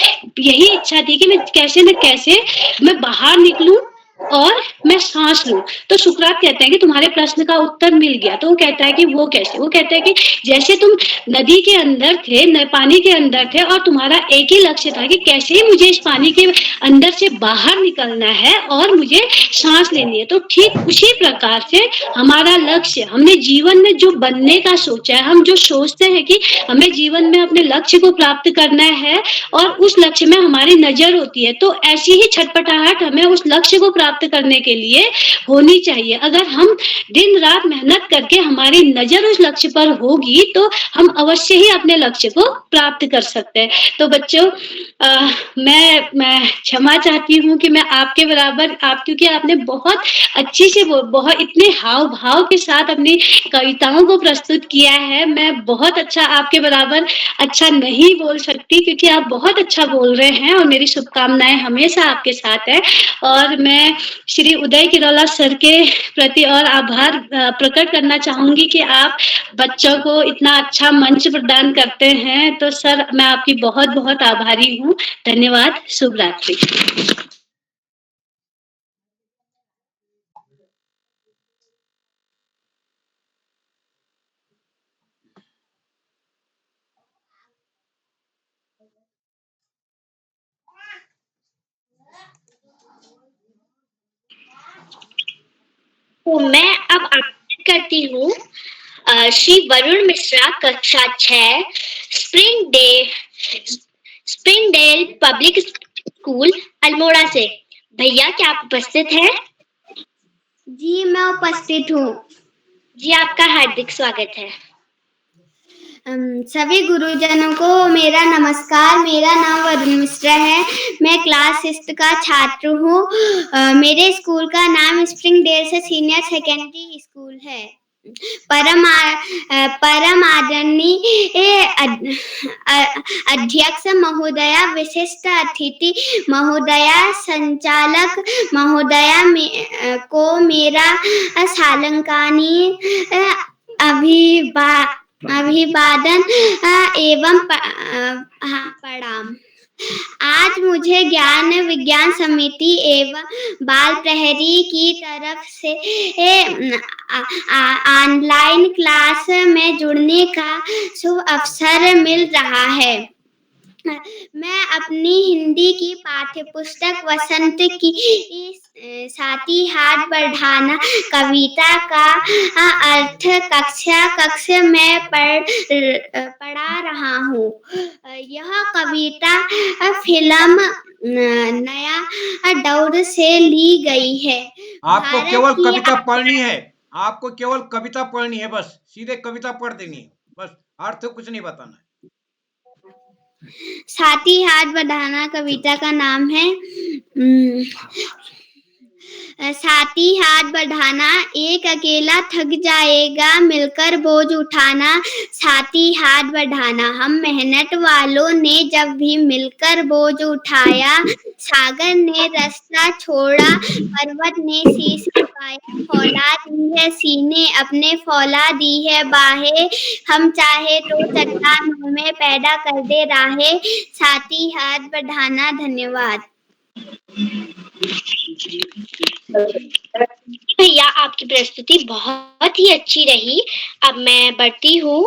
यही इच्छा थी कि मैं कैसे न कैसे मैं बाहर निकलूं और मैं सांस लूं। तो सुकरात कहते हैं कि तुम्हारे प्रश्न का उत्तर मिल गया। तो वो कहता है कि वो कैसे? वो कहता है कि जैसे तुम नदी के अंदर थे, पानी के अंदर थे, और तुम्हारा एक ही लक्ष्य था कि कैसे ही मुझे इस पानी के अंदर से बाहर निकलना है और मुझे सांस लेनी है। तो ठीक उसी प्रकार से हमारा लक्ष्य, हमने जीवन में जो बनने का सोचा है, हम जो सोचते हैं कि हमें जीवन में अपने लक्ष्य को प्राप्त करना है और उस लक्ष्य में हमारी नजर होती है, तो ऐसी ही छटपटाहट हमें उस लक्ष्य को प्राप्त करने के लिए होनी चाहिए। अगर हम दिन रात मेहनत करके हमारी नजर उस लक्ष्य पर होगी तो हम अवश्य ही अपने लक्ष्य को प्राप्त कर सकते हैं। तो बच्चों, मैं क्षमा चाहती हूँ कि मैं आपके बराबर क्योंकि आपने बहुत अच्छी से बहुत इतने हाव भाव के साथ अपनी कविताओं को प्रस्तुत किया है। मैं बहुत अच्छा आपके बराबर अच्छा नहीं बोल सकती क्योंकि आप बहुत अच्छा बोल रहे हैं और मेरी शुभकामनाएं हमेशा आपके साथ है। और मैं श्री उदय किरोला सर के प्रति और आभार प्रकट करना चाहूंगी कि आप बच्चों को इतना अच्छा मंच प्रदान करते हैं। तो सर, मैं आपकी बहुत बहुत आभारी हूँ। धन्यवाद। शुभ रात्रि। तो मैं अब आमंत्रित करती हूँ श्री वरुण मिश्रा, कक्षा 6, स्प्रिंगडेल पब्लिक स्कूल अल्मोड़ा से। भैया, क्या आप उपस्थित हैं? जी, मैं उपस्थित हूँ। जी, आपका हार्दिक स्वागत है। सभी गुरुजनों को मेरा नमस्कार। मेरा नाम वरुण मिश्रा है। मैं क्लास 6 का छात्र हूँ। मेरे स्कूल का नाम स्प्रिंगडेल से सीनियर सेकेंडरी स्कूल है। परम आदरणीय अध्यक्ष महोदया, विशिष्ट अतिथि महोदया, संचालक महोदया को मेरा सालंकानी अभिवादन एवं प्रणाम। आज मुझे ज्ञान विज्ञान समिति एवं बाल प्रहरी की तरफ से ऑनलाइन क्लास में जुड़ने का शुभ अवसर मिल रहा है। मैं अपनी हिंदी की पाठ्य पुस्तक वसंत की साथी हाथ बढ़ाना कविता का अर्थ कक्षा में पढ़ा रहा हूँ। यह कविता फिल्म नया दौर से ली गई है। आपको केवल कविता पढ़नी है। आपको केवल कविता पढ़नी है, बस सीधे कविता पढ़ देनी है, बस अर्थ कुछ नहीं बताना है। साथी हाथ बढ़ाना कविता का नाम है। साथी हाथ बढ़ाना, एक अकेला थक जाएगा, मिलकर बोझ उठाना। साथी हाथ बढ़ाना, हम मेहनत वालों ने जब भी मिलकर बोझ उठाया। सागर ने रास्ता छोड़ा, पर्वत ने शीश झुकाया। फौलाद दी है सीने अपने, फौलाद दी है बाहें, हम चाहे तो चट्टानों में पैदा कर दे राहें। साथी हाथ बढ़ाना। धन्यवाद। भैया, आपकी प्रस्तुति बहुत ही अच्छी रही। अब मैं बढ़ती हूँ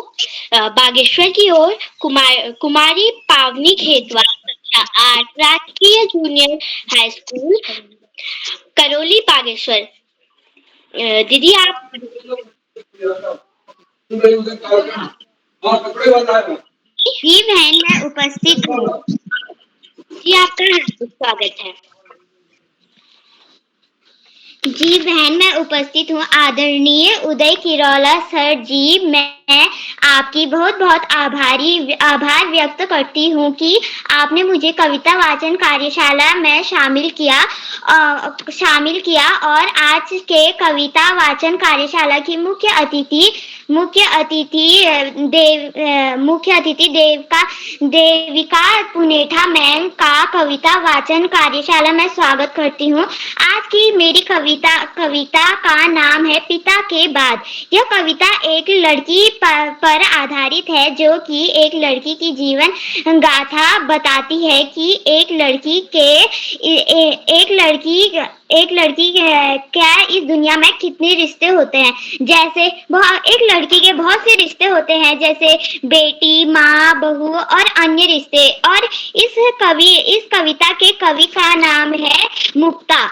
बागेश्वर की ओर। कुमारी पावनी खेतवाल, कक्षा 8, राजकीय junior high school Karauli, Bageshwar. दीदी, आप जी बहन, मैं उपस्थित हूँ। जी, आपका हार्दिक स्वागत है। जी बहन, मैं उपस्थित हूँ। आदरणीय उदय किरोला सर जी, मैं आपकी बहुत बहुत आभार व्यक्त करती हूँ कि आपने मुझे कविता वाचन कार्यशाला में शामिल किया और आज के कविता वाचन कार्यशाला की मुख्य अतिथि देविका पुनेठा मैम का कविता वाचन कार्यशाला में स्वागत करती हूँ। आज की मेरी कविता का नाम है पिता के बाद। यह कविता एक लड़की पर आधारित है, जो कि एक लड़की की जीवन गाथा बताती है कि एक लड़की क्या इस दुनिया में कितने रिश्ते होते हैं। जैसे एक लड़की के बहुत से रिश्ते होते हैं, जैसे बेटी, माँ, बहू और अन्य रिश्ते। और इस कविता के कवि का नाम है मुक्ता।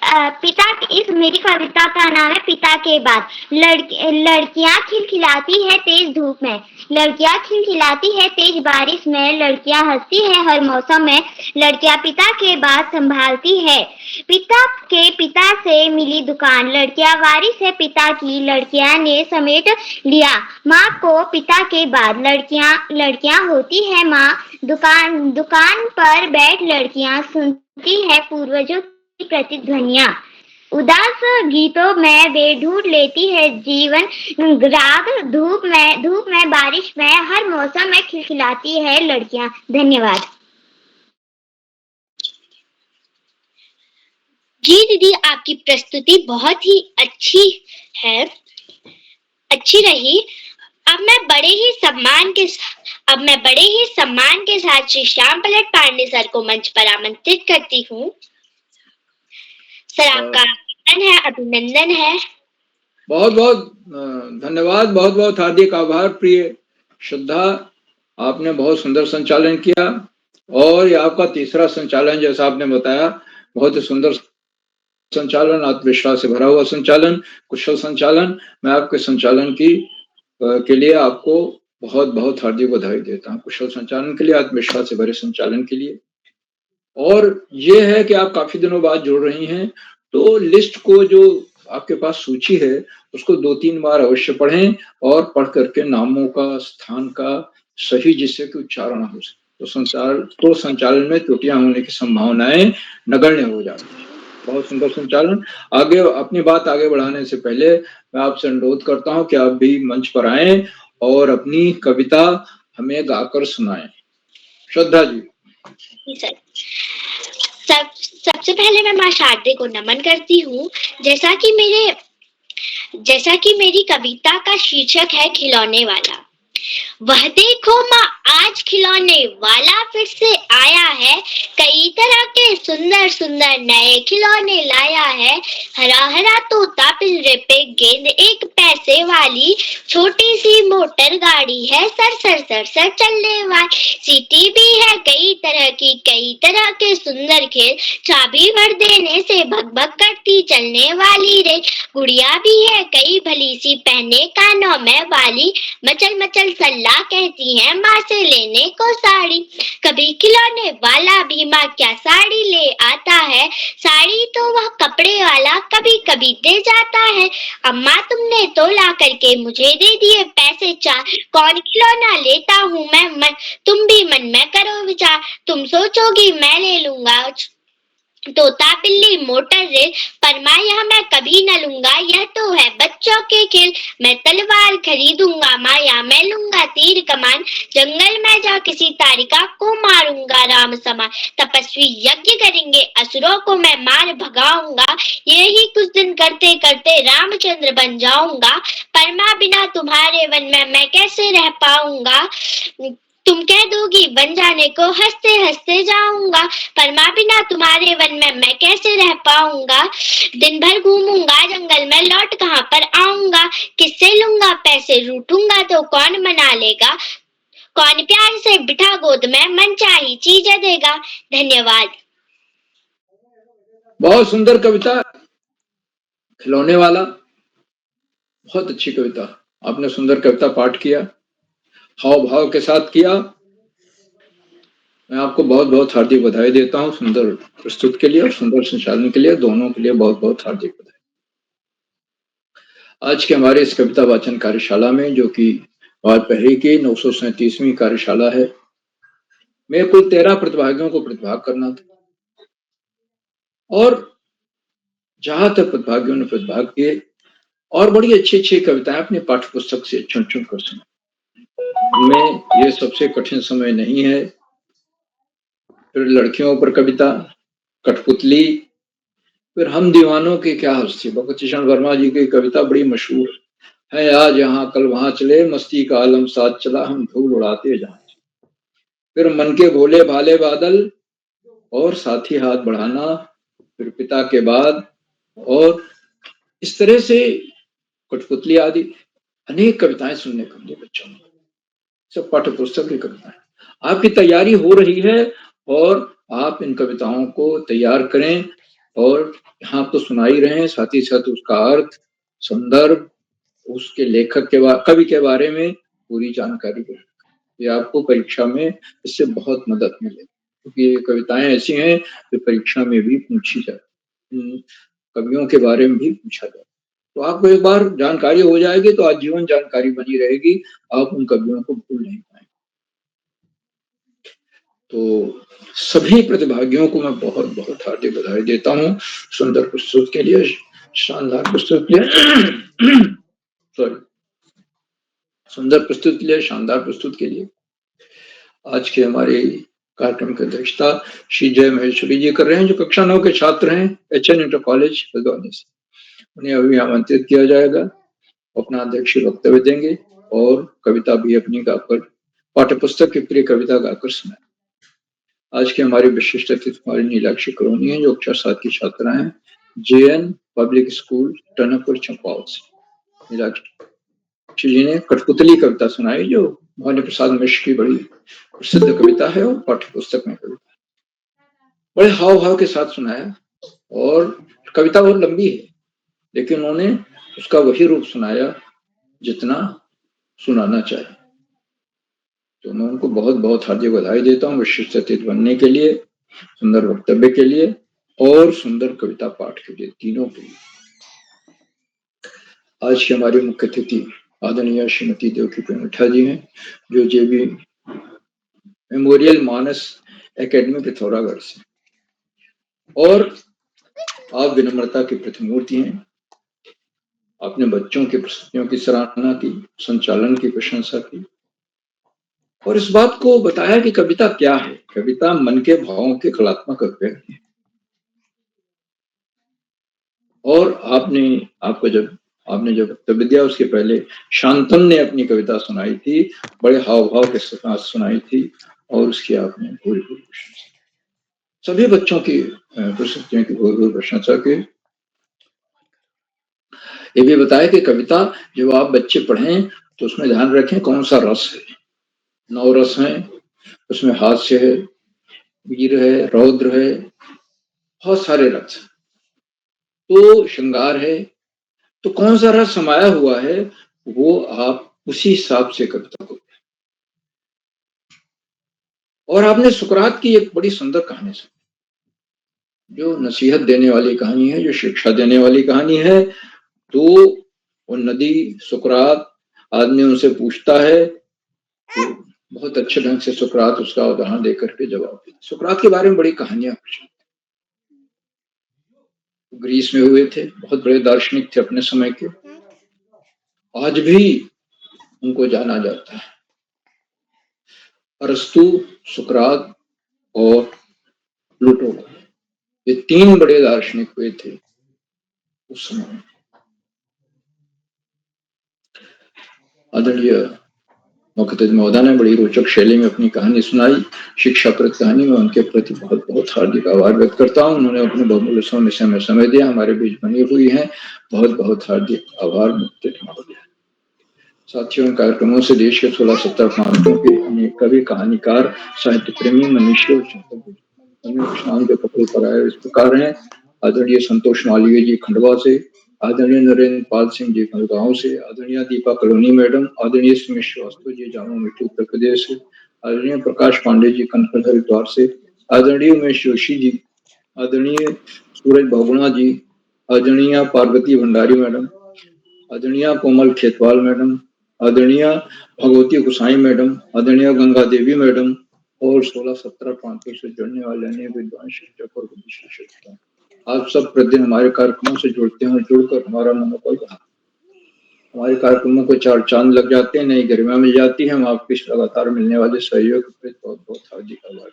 मेरी कविता का नाम है पिता के बाद। लड़कियां खिलखिलाती है तेज धूप में, लड़कियां खिलखिलाती है तेज बारिश में, लड़कियां हंसती है हर मौसम में, लड़कियां पिता के बाद संभालती है पिता से मिली दुकान, लड़कियां वारिस है पिता की, लड़कियां ने समेट लिया माँ को पिता के बाद। लड़कियां होती है माँ, दुकान पर बैठ लड़कियां सुनती है पूर्वजों की प्रतिध्वनियां, उदास गीतों में वे ढूंढ लेती है जीवन राग, धूप में बारिश में हर मौसम में खिलखिलाती है लड़कियां। धन्यवाद। जी दीदी, आपकी प्रस्तुति बहुत ही अच्छी रही। अब मैं बड़े ही सम्मान के साथ श्री श्याम पलट पांडे सर को मंच पर आमंत्रित करती हूँ। सर, आपका अभिनंदन है। बहुत बहुत धन्यवाद, बहुत बहुत हार्दिक आभार प्रिय श्रद्धा, आपने बहुत सुंदर संचालन किया और ये आपका तीसरा संचालन, जैसा आपने बताया, बहुत ही सुंदर संचालन, आत्मविश्वास से भरा हुआ संचालन, कुशल संचालन। मैं आपके संचालन के लिए आपको बहुत बहुत हार्दिक बधाई देता हूँ, कुशल संचालन के लिए, आत्मविश्वास से भरे संचालन के लिए। और ये है कि आप काफी दिनों बाद जुड़ रही हैं, तो लिस्ट को, जो आपके पास सूची है, उसको 2-3 बार अवश्य पढ़ें और पढ़ करके नामों का, स्थान का सही जिससे कि उच्चारण हो सके, तो संचालन में त्रुटियां होने की संभावनाएं नगण्य हो जाती है। बहुत सुंदर संचालन। आगे अपनी बात आगे बढ़ाने से पहले मैं आपसे अनुरोध करता हूं कि आप भी मंच पर आएं और अपनी कविता हमें गाकर सुनाएं। श्रद्धा जी। सबसे पहले मैं माँ शारदे को नमन करती हूँ। जैसा कि मेरी कविता का शीर्षक है खिलौने वाला। वह देखो माँ, आज खिलौने वाला फिर से आया है, कई तरह के सुंदर सुंदर नए खिलौने लाया है। हरा हरा तोता पिंजरे पे गेंद, एक पैसे वाली छोटी सी मोटर गाड़ी है, सर सर सर सर चलने वाली, सीटी भी है कई तरह के सुंदर खेल, चाबी भर देने से भग भग करती चलने वाली रे, गुड़िया भी है कई भली सी पहने कानों में वाली, मचल मचल सल्ला कहती है माँ से लेने को साड़ी। कभी खिलौने वाला भी माँ क्या साड़ी ले आता है, साड़ी तो वह कपड़े वाला कभी कभी दे जाता है। अम्मा तुमने तो ला करके मुझे दे दिए पैसे 4, कौन खिलौना लेता हूँ मैं, तुम भी मन में करो विचार, तुम सोचोगी मैं ले लूंगा तोता बिल्ली मोटर रेल, पर माँ यह मैं कभी न लूंगा, यह तो है बच्चों के खेल। मैं तलवार खरीदूंगा माँ, या मैं लूंगा तीर कमान, जंगल में जा किसी तारिका को मारूंगा राम समान, तपस्वी यज्ञ करेंगे असुरों को मैं मार भगाऊंगा, यही कुछ दिन करते करते रामचंद्र बन जाऊंगा, पर माँ बिना तुम्हारे वन में मैं कैसे रह पाऊंगा, तुम कह दोगी बन जाने को हंसते हंसते जाऊंगा, पर माँ बिना तुम्हारे वन में मैं कैसे रह पाऊंगा, दिन भर घूमूंगा जंगल में लौट कहाँ पर आऊंगा, किससे लूंगा पैसे रूठूंगा तो कौन मना लेगा, कौन प्यार से बिठा गोद में मन चाही चीज देगा। धन्यवाद। बहुत सुंदर कविता, खिलौने वाला, बहुत अच्छी कविता, आपने सुंदर कविता पाठ किया, हाव भाव के साथ किया। मैं आपको बहुत बहुत हार्दिक बधाई देता हूँ सुंदर प्रस्तुत के लिए और सुंदर संचालन के लिए, दोनों के लिए बहुत बहुत हार्दिक बधाई। आज के हमारे इस कविता वाचन कार्यशाला में, जो कि पहले की 937वीं कार्यशाला है, मैं कुल 13 प्रतिभागियों को प्रतिभाग करना था और जहां तक प्रतिभागियों ने प्रतिभाग किए और बड़ी अच्छी अच्छी कविताएं अपने पाठ्य पुस्तक से चुन चुन कर सुना। में ये सबसे कठिन समय नहीं है। फिर लड़कियों पर कविता, कठपुतली, फिर हम दीवानों की क्या हस्ती, भगत भूषण वर्मा जी की कविता बड़ी मशहूर है, आज यहाँ कल वहां चले, मस्ती का आलम साथ चला, हम धूल उड़ाते जहां। फिर मन के भोले भाले बादल और साथी हाथ बढ़ाना, फिर पिता के बाद, और इस तरह से कठपुतली आदि अनेक कविताएं सुनने को मिली बच्चों में, सब पाठ्य पुस्तक की कविताएं। आपकी तैयारी हो रही है और आप इन कविताओं को तैयार करें ये यहाँ तो सुना ही रहे हैं, साथ ही साथ उसका अर्थ, संदर्भ, उसके लेखक के कवि के बारे में पूरी जानकारी है। ये आपको परीक्षा में इससे बहुत मदद मिलेगी, क्योंकि ये कविताएं ऐसी हैं जो परीक्षा में भी पूछी जाती, कवियों के बारे में भी पूछा जाता। तो आपको एक बार जानकारी हो जाएगी तो आजीवन जानकारी बनी रहेगी, आप उन कवियों को भूल नहीं पाएंगे। तो सभी प्रतिभागियों को मैं बहुत बहुत हार्दिक बधाई देता हूँ सुंदर प्रस्तुत के लिए, शानदार प्रस्तुत के लिए सॉरी सुंदर प्रस्तुत के लिए, शानदार प्रस्तुत के लिए। आज के हमारे कार्यक्रम की अध्यक्षता श्री जय महेश्वरी जी कर रहे हैं, जो कक्षा 9 के छात्र हैं HN इंटर कॉलेज हल्द्वानी से। उन्हें अभी आमंत्रित किया जाएगा, अपना अध्यक्षीय वक्तव्य देंगे और कविता भी अपनी गाकर, पाठ्यपुस्तक की प्रिय कविता गाकर सुनाए। आज के हमारे विशिष्ट अतिथि हमारी नीलाक्षी कलोनी है, जो कक्षा 7 की छात्रा हैं JN public school Tanakpur Champawat से। नीलाक्षी जी ने कठपुतली कविता सुनाई, जो भवानी प्रसाद मिश्र की बड़ी प्रसिद्ध कविता है और पाठ्यपुस्तक में कविता बड़े हाव भाव के साथ सुनाया। और कविता बहुत लंबी है, लेकिन उन्होंने उसका वही रूप सुनाया जितना सुनाना चाहिए। तो मैं उनको बहुत बहुत हार्दिक बधाई देता हूँ विशिष्ट अतिथि बनने के लिए, सुंदर वक्तव्य के लिए और सुंदर कविता पाठ के लिए, तीनों के लिए। आज की हमारी मुख्य अतिथि आदरणीय श्रीमती देवकी प्रेमिठा जी हैं, जो JB मेमोरियल मानस एकेडमी पिथौरागढ़ से, और आप विनम्रता की प्रतिमूर्ति हैं। आपने बच्चों की प्रस्तुतियों की सराहना की, संचालन की प्रशंसा की और इस बात को बताया कि कविता क्या है। कविता मन के भावों के कलात्मक अभिव्यक्ति है। और आपने जब वक्तव्य दिया उसके पहले शांतन ने अपनी कविता सुनाई थी, बड़े हाव भाव के साथ सुनाई थी और उसकी आपने पूरी प्रशंसा, सभी बच्चों की प्रस्तुतियों की पूरी प्रशंसा की। ये भी बताया कि कविता जब आप बच्चे पढ़ें तो उसमें ध्यान रखें कौन सा रस है। 9 रस हैं, उसमें हास्य है, वीर है, रौद्र है, बहुत सारे रस, तो श्रृंगार है, तो कौन सा रस समाया हुआ है वो आप उसी हिसाब से कविता को। और आपने सुकरात की एक बड़ी सुंदर कहानी सुनी, जो नसीहत देने वाली कहानी है, जो शिक्षा देने वाली कहानी है। तो वो नदी सुकरात, आदमी उनसे पूछता है तो बहुत अच्छे ढंग से सुकरात उसका उदाहरण देकर के जवाब देता। सुकरात के बारे में बड़ी कहानियां ग्रीस में हुए थे, बहुत बड़े दार्शनिक थे अपने समय के, आज भी उनको जाना जाता है। अरस्तु, सुकरात और प्लूटो, ये 3 बड़े दार्शनिक हुए थे उस समय। आदरणीय मुख्य अतिथि महोदय ने बड़ी रोचक शैली में अपनी कहानी सुनाई, शिक्षाप्रद कहानी में उनके प्रति बहुत बहुत हार्दिक आभार व्यक्त करता हूँ। उन्होंने अपने बहुमूल्य समय दिया, हमारे बीच बनी हुई है, बहुत बहुत हार्दिक आभार मुख्य अतिथि महोदय। साथियों, इन कार्यक्रमों से देश के 16-17 प्रांतों के अनेक कवि, कहानीकार, साहित्य प्रेमी, मनुष्य जो पकड़ पर आए इस प्रकार हैं। आदरणीय संतोष मालवीय जी खंडवा से, आदरणीय नरेंद्र पाल सिंह जी गांव से, आदरणीय दीपा कलोनी मैडम, आदरणीय सुमित श्रीवास्तव जी जामू मिट्टी उत्तर प्रदेश से, आदरणीय प्रकाश पांडे जी कनकल हरिद्वार से, आदरणीय उमेश जोशी जी, आदरणीय सूरज बहुगुणा जी, आदरणीय पार्वती भंडारी मैडम, आदरणीय कोमल खेतवाल मैडम, आदरणीय भगवती गुसाई मैडम, आदरणीय गंगा देवी मैडम और 16-17 प्रांतों से जुड़ने वाले अन्य विद्वान शिक्षक और विशिष्ट, आप सब प्रतिदिन हमारे कार्यक्रमों से जुड़ते हैं और जुड़कर हमारा मनोबल बढ़ाते हैं। हमारे कार्यक्रमों को 4 चांद लग जाते हैं, नई गरिमा मिल जाती है। हम आपके लगातार मिलने वाले सहयोग के बहुत बहुत हार्दिक आभार।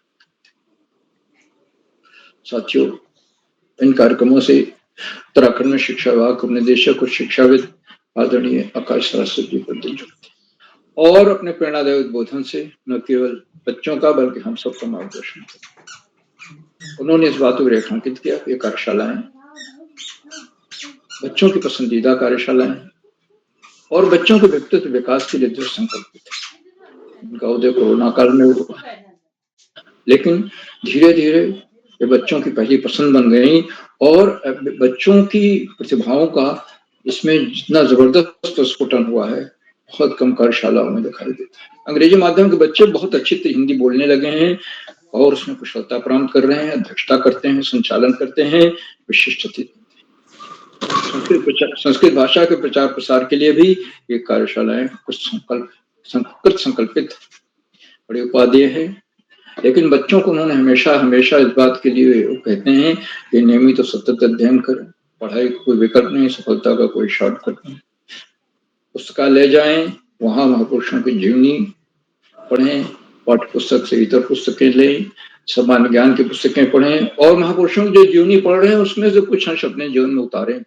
साथियों, इन कार्यक्रमों से उत्तराखंड में शिक्षा विभाग के निदेशक और शिक्षाविद आदरणीय आकाश सरस्वती जी प्रतिदिन जुड़ते हैं और अपने प्रेरणादायी उद्बोधन से न केवल बच्चों का बल्कि हम सबका मार्गदर्शन करते हैं। उन्होंने इस बात को रेखांकित किया, ये कार्यशालाएं बच्चों की पसंदीदा कार्यशालाएं और बच्चों के व्यक्तित्व विकास के लिए दृढ़ संकल्पित है। उनका उदय कोरोना काल में हुआ, लेकिन धीरे धीरे ये बच्चों की पहली पसंद बन गई और बच्चों की प्रतिभाओं का इसमें जितना जबरदस्त स्फुटन हुआ है बहुत कम कार्यशालाओं में दिखाई देता है। अंग्रेजी माध्यम के बच्चे बहुत अच्छी हिंदी बोलने लगे हैं और उसमें कुशलता प्राप्त कर रहे हैं, अध्यक्षता करते हैं, संचालन करते हैं, विशिष्ट अतिथि। संस्कृत भाषा के प्रचार प्रसार के लिए भी ये कार्यशालाएं कुछ संकल्पित बड़ी उपादेय है, लेकिन बच्चों को उन्होंने हमेशा इस बात के लिए कहते हैं कि नियमित और सतत अध्ययन करें, पढ़ाई का कोई विकल्प नहीं, सफलता का कोई शॉर्टकट नहीं। पुस्तकालय जाएं, वहां महापुरुषों की जीवनी पढ़ें, पाठ्य पुस्तक से इतर पुस्तकें लें, सामान्य ज्ञान की पुस्तकें पढ़ें और महापुरुषों की जो जीवनी पढ़ रहे हैं उसमें से कुछ अंश अपने जीवन में उतारें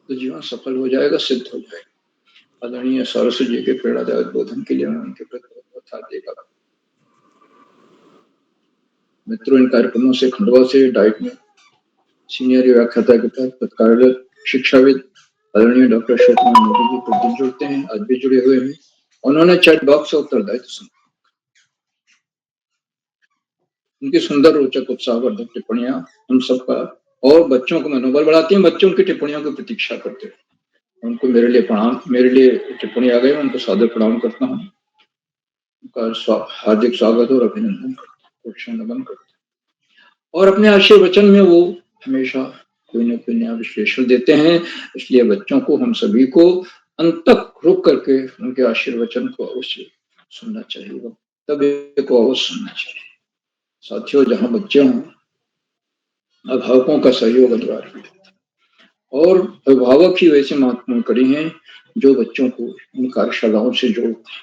तो जीवन सफल हो जाएगा, सिद्ध हो जाएगा। आदरणीय सरस्वती जी के प्रेरणादायक बोधन के लिए उनके प्रति बहुत हार्दिक आभार। मित्रों, इन कार्यक्रमों से खंडवा से डाइट में सीनियर व्याख्याता के तहत तत्कालीन शिक्षाविद आदरणीय डॉक्टर अशोक कुमार मोदी जी प्रतिदिन जुड़ते हैं, आज भी जुड़े हुए हैं। उन्होंने चैट बॉक्स और उत्तरदायित्व सुना। उनकी सुंदर रोचक उत्साहवर्धक टिप्पणियां हम सबका और बच्चों को मनोबल बढ़ाती हैं। बच्चों की टिप्पणियों की प्रतीक्षा करते हैं। उनको मेरे लिए टिप्पणी आ गई, मैं उनको सादर प्रणाम करता हूँ, उनका हार्दिक स्वागत और अभिनंदन करता हूँ और अपने आशय वचन में वो हमेशा कोई न कोई नया विश्लेषण देते हैं। इसलिए बच्चों को, हम सभी को अंत तक रुक करके उनके आशीर्वचन को अवश्य सुनना चाहिए, तब को अवश्य सुनना चाहिए। साथियों, जहां बच्चे हों, अभिभावकों का सहयोग अनिवार्य है और अभिभावक ही वैसे महत्वपूर्ण कड़ी हैं जो बच्चों को इन कार्यशालाओं से जोड़ते हैं।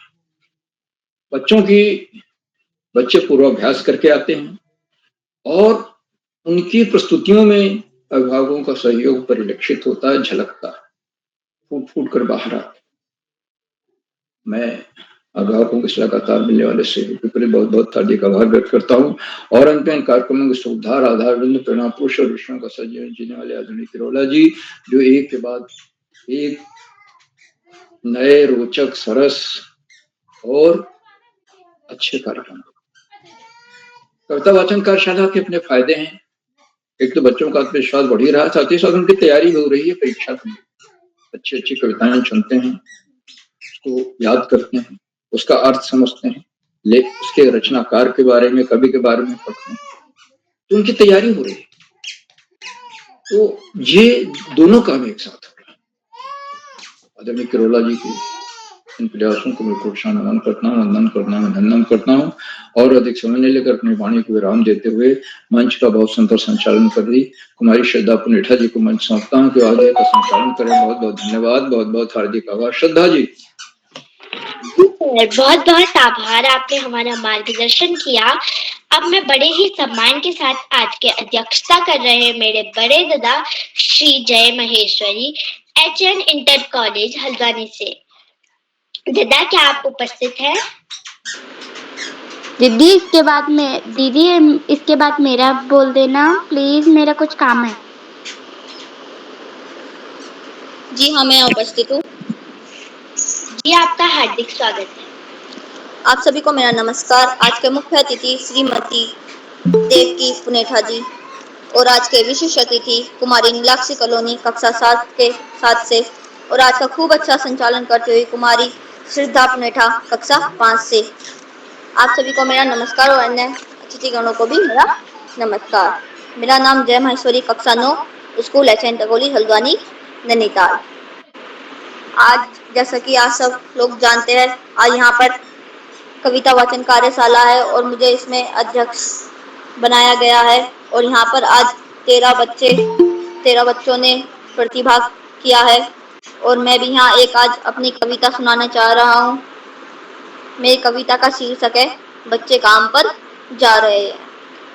बच्चे पूर्वाभ्यास करके आते हैं और उनकी प्रस्तुतियों में अभिभावकों का सहयोग परिलक्षित होता है, झलकता है, फूट कर बाहर आता है। मैं अभिभावकों के लगातार मिलने वाले सहयोग के लिए बहुत बहुत हार्दिक आभार व्यक्त करता हूँ और अंत में कार्यक्रमों के सुधार आधार बिंदु प्रेरणा पुरुष और विषयों का सजीवन जीने वाले आदरणीय किरोला जी, जो एक के बाद एक नए रोचक सरस और अच्छे कार्यक्रम। कविता वाचन कार्यशाला के अपने फायदे हैं। एक तो बच्चों का आत्मविश्वास बढ़ ही रहा है, साथ ही साथ उनकी तैयारी हो रही है परीक्षा की। अच्छी कविताएं चुनते हैं, उसको याद करते हैं, उसका अर्थ समझते हैं, उसके रचनाकार के बारे में, कवि के बारे में पढ़ते हैं, तो उनकी तैयारी हो रही है। तो ये दोनों काम एक साथ हो रहा है। आदरणीय किरोला जी की इन प्रयासों को मैं प्रोत्साहन नमन करता हूँ, वंदन करता हूँ और अधिक समय लेकर अपनी वाणी को विराम देते हुए मंच का बहुत सुंदर संचालन कर रही कुमारी श्रद्धा पुनेठा जी को मंच सौंपता हूँ कि आगे का संचालन करें। बहुत बहुत धन्यवाद, बहुत बहुत हार्दिक आभार। श्रद्धा जी। बहुत बहुत आभार, आपने हमारा मार्गदर्शन किया। अब मैं बड़े ही सम्मान के साथ आज के अध्यक्षता कर रहे हैं मेरे बड़े दादा श्री जय Maheshwari, HN inter college Haldwani से। दादा, क्या आप उपस्थित हैं? दीदी, इसके बाद मेरा बोल देना प्लीज, मेरा कुछ काम है। जी हाँ, मैं उपस्थित हूँ। जी, आपका हार्दिक स्वागत है। आप सभी को मेरा नमस्कार। आज के मुख्य अतिथि श्रीमती देवकी पुनेठा जी और आज के विशेष अतिथि कुमारी नीलाक्षी कॉलोनी कक्षा 7 से और आज का खूब अच्छा संचालन करते हुए कुमारी श्रद्धा पुनेठा कक्षा 5 से। आप सभी को मेरा नमस्कार और अन्य अतिथिगणों को भी मेरा नमस्कार। मेरा नाम जय महेश्वरी, कक्षा 9, school HN inter college Haldwani Nainital. आज जैसा कि आप सब लोग जानते हैं, आज यहाँ पर कविता वाचन कार्यशाला है और मुझे इसमें अध्यक्ष बनाया गया है और यहाँ पर आज 13 बच्चों ने प्रतिभाग किया है और मैं भी यहाँ एक आज अपनी कविता सुनाना चाह रहा हूँ। मेरी कविता का शीर्षक है बच्चे काम पर जा रहे हैं।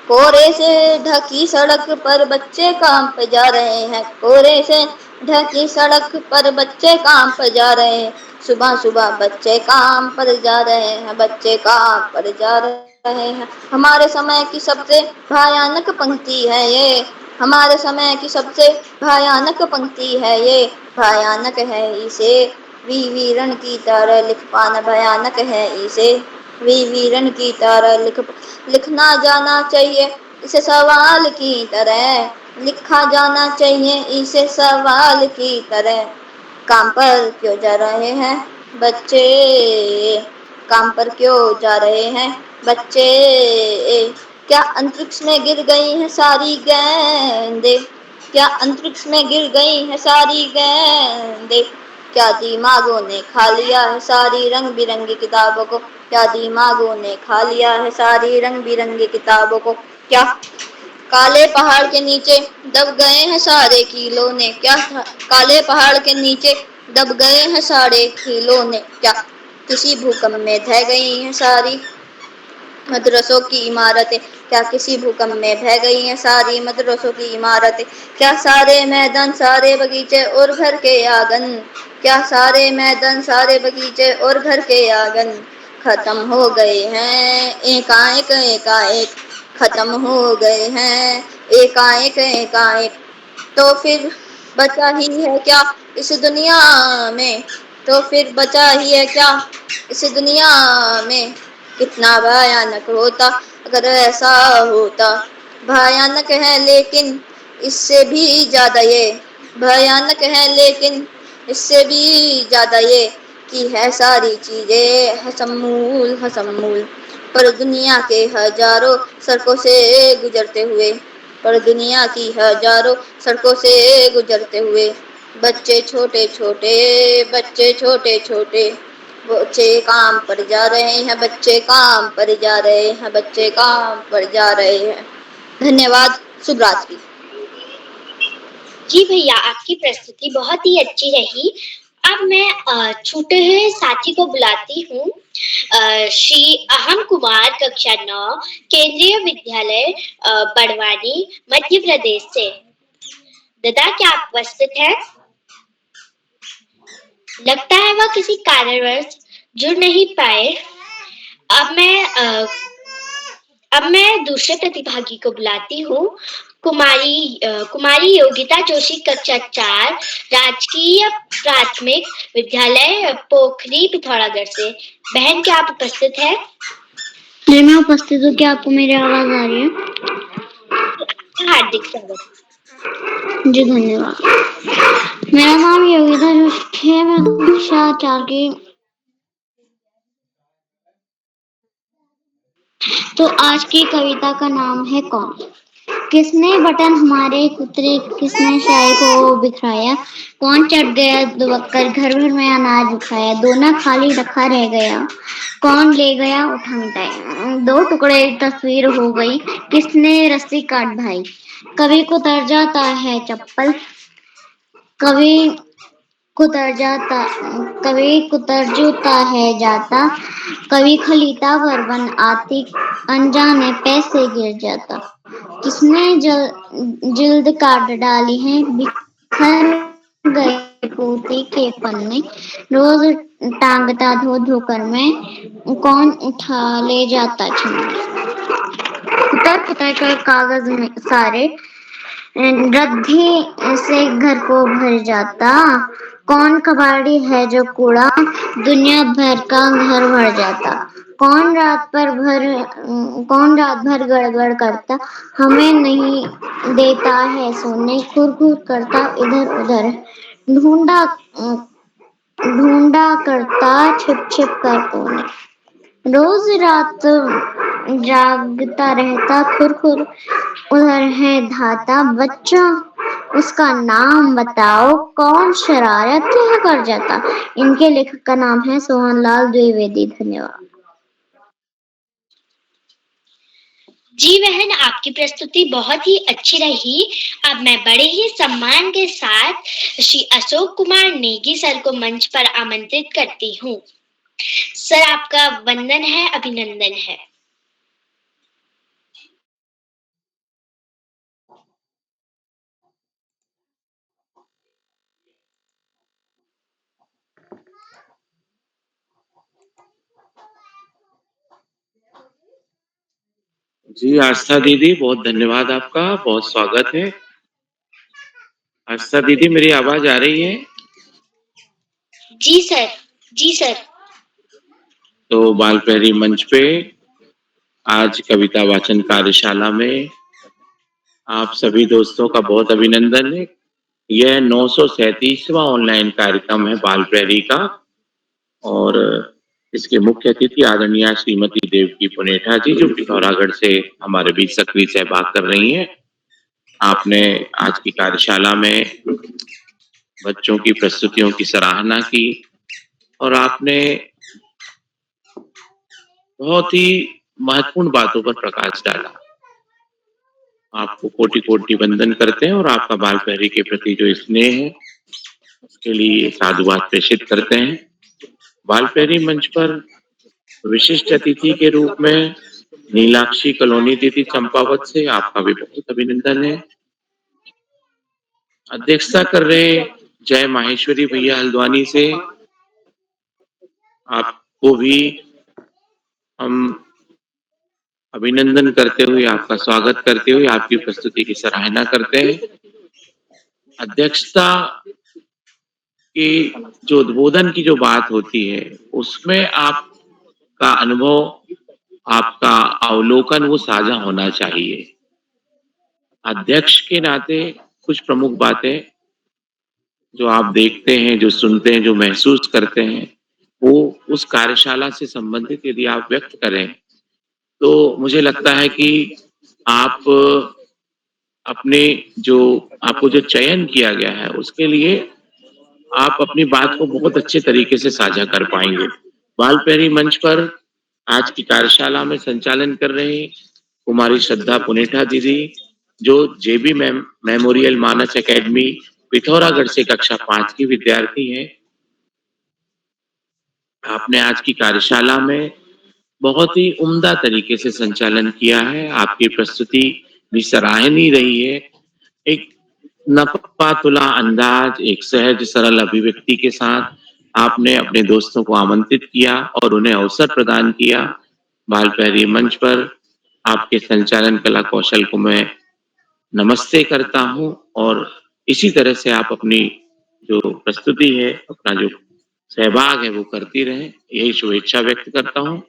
कोहरे से ढकी सड़क पर बच्चे काम पर जा रहे हैं, कोहरे से ढकी सड़क पर बच्चे काम पर जा रहे हैं, सुबह सुबह बच्चे काम पर जा रहे हैं, बच्चे काम पर जा रहे हैं। हमारे समय की सबसे भयानक पंक्ति है ये, हमारे समय की सबसे भयानक पंक्ति है ये, भयानक है इसे वीरण की तरह लिख पाना, भयानक है इसे वीरण की तरह लिखना जाना चाहिए इसे सवाल की तरह लिखा जाना चाहिए, इसे सवाल की तरह। काम पर क्यों जा रहे हैं बच्चे, काम पर क्यों जा रहे हैं बच्चे, क्या अंतरिक्ष में गिर गई हैं सारी गेंदें, क्या अंतरिक्ष में गिर गई हैं सारी गेंदें, क्या दिमागों ने खा लिया है सारी रंग बिरंगी किताबों को, क्या दिमागों ने खा लिया है सारी रंग बिरंगी किताबों को, क्या काले पहाड़ के नीचे दब गए हैं सारे खिलौने, क्या काले पहाड़ के नीचे दब गए हैं सारे खिलौने, क्या किसी भूकंप में ढह गई हैं सारी मदरसों की इमारतें, क्या किसी भूकंप में ढह गई हैं सारी मदरसों की इमारतें, क्या सारे मैदान सारे बगीचे और घर के आंगन, क्या सारे मैदान सारे बगीचे और घर के आंगन खत्म हो गए हैं एकाएक एकाएक, खत्म हो गए हैं एकाएक एकाएक। तो फिर बचा ही है क्या इस दुनिया में, तो फिर बचा ही है क्या इस दुनिया में, कितना भयानक होता अगर ऐसा होता, भयानक है लेकिन इससे भी ज्यादा ये, भयानक है लेकिन इससे भी ज्यादा ये कि है सारी चीजें हसमूल हसमूल, पर दुनिया के हजारों सड़कों से गुजरते हुए, पर दुनिया की हजारों सड़कों से गुजरते हुए, बच्चे छोटे छोटे, बच्चे छोटे छोटे, बच्चे काम पर जा रहे हैं, बच्चे काम पर जा रहे हैं, बच्चे काम पर जा रहे हैं। धन्यवाद, शुभ रात्रि। जी भैया, आपकी प्रस्तुति बहुत ही अच्छी रही। अब मैं छोटे हुए साथी को बुलाती हूँ। श्री अहम कुमार, कक्षा 9, केंद्रीय विद्यालय बड़वानी, मध्य प्रदेश से। दादा, क्या आप उपस्थित हैं? लगता है वह किसी कारणवश जुड़ नहीं पाए। अब मैं दूसरे प्रतिभागी को बुलाती हूँ। कुमारी योगिता जोशी, कक्षा 4, राजकीय प्राथमिक विद्यालय पोखरी, पिथौरागढ़ से। बहन, क्या आप उपस्थित है? जी मैं उपस्थित हूँ। क्या आपको मेरी आवाज आ रही है? हार्दिक स्वागत। जी धन्यवाद। मेरा नाम योगिता जोशी है। मैं कक्षा 4 की। तो आज की कविता का नाम है कौन। किसने बटन हमारे कुतरे, किसने शाही को बिखराया, कौन चढ़ गया दुबक्कर घर भर में अनाज उठाया, दोना खाली रखा रह गया, कौन ले गया उठा मिटाया, दो टुकड़े तस्वीर हो गई, किसने रस्सी काट भाई, कभी कुतर जाता है चप्पल, कभी कुतर जूता है जाता, कभी खलीता बर्बन आती, अनजाने पैसे गिर जाता, किसने जिल्द काट डाली है, बिखर गए पोती के पन्ने, रोज टांगता धो धो कर मैं, कौन उठा ले जाता छन्ने, कुतर कर कागज में सारे, रद्दी से घर को भर जाता, कौन कबाड़ी है जो कूड़ा, दुनिया भर का घर भर जाता, कौन रात भर गड़बड़ करता, हमें नहीं देता है सोने, खुर खुर करता इधर उधर, ढूंढा करता छिप छिप कर कोने, रोज रात जागता रहता, खुर खुर उधर है धाता, बच्चों उसका नाम बताओ, कौन शरारत कर जाता। इनके लेखक का नाम है सोहनलाल द्विवेदी। धन्यवाद। जी बहन, आपकी प्रस्तुति बहुत ही अच्छी रही। अब मैं बड़े ही सम्मान के साथ श्री अशोक कुमार नेगी सर को मंच पर आमंत्रित करती हूँ। सर, आपका वंदन है, अभिनंदन है। जी आस्था दीदी, बहुत धन्यवाद आपका, बहुत स्वागत है। आस्था दीदी, मेरी आवाज आ रही है? जी सर, जी सर। तो बाल प्रहरी मंच पे आज कविता वाचन कार्यशाला में आप सभी दोस्तों का बहुत अभिनंदन है। यह 937वां ऑनलाइन कार्यक्रम है बाल प्रहरी का और इसके मुख्य अतिथि आदरणीय श्रीमती देवकी पुनेठा जी जो पिथौरागढ़ से हमारे बीच सक्रिय सहभाग कर रही हैं। आपने आज की कार्यशाला में बच्चों की प्रस्तुतियों की सराहना की और आपने बहुत ही महत्वपूर्ण बातों पर प्रकाश डाला। आपको कोटि कोटि वंदन करते हैं और आपका बाल प्रहरी के प्रति जो स्नेह है उसके लिए साधुवाद प्रेषित करते हैं। बाल प्रहरी मंच पर विशिष्ट अतिथि के रूप में नीलाक्षी कॉलोनी दीदी चंपावत से आपका भी बहुत अभिनंदन है। अध्यक्षता कर रहे जय माहेश्वरी भैया हल्द्वानी से आपको भी हम अभिनंदन करते हुए आपका स्वागत करते हुए आपकी प्रस्तुति की सराहना करते हैं। अध्यक्षता की जो उद्बोधन की जो बात होती है उसमें आपका अनुभव आपका अवलोकन वो साझा होना चाहिए। अध्यक्ष के नाते कुछ प्रमुख बातें जो आप देखते हैं, जो सुनते हैं, जो महसूस करते हैं वो उस कार्यशाला से संबंधित यदि आप व्यक्त करें तो मुझे लगता है कि आप अपने जो आपको जो चयन किया गया है उसके लिए आप अपनी बात को बहुत अच्छे तरीके से साझा कर पाएंगे। बाल प्रहरी मंच पर आज की कार्यशाला में संचालन कर रहे कुमारी श्रद्धा पुनेठा दीदी जो जेबी मेमोरियल मानस एकेडमी पिथौरागढ़ से कक्षा 5 की विद्यार्थी हैं। आपने आज की कार्यशाला में बहुत ही उम्दा तरीके से संचालन किया है। आपकी प्रस्तुति भी सराहनीय रही है। एक नपा-तुला अंदाज, एक सहज सरल अभिव्यक्ति के साथ आपने अपने दोस्तों को आमंत्रित किया और उन्हें अवसर प्रदान किया। बाल प्रहरी मंच पर आपके संचालन कला कौशल को मैं नमस्ते करता हूँ और इसी तरह से आप अपनी जो प्रस्तुति है, अपना जो सहभाग है वो करती रहें, यही शुभेच्छा व्यक्त करता हूँ।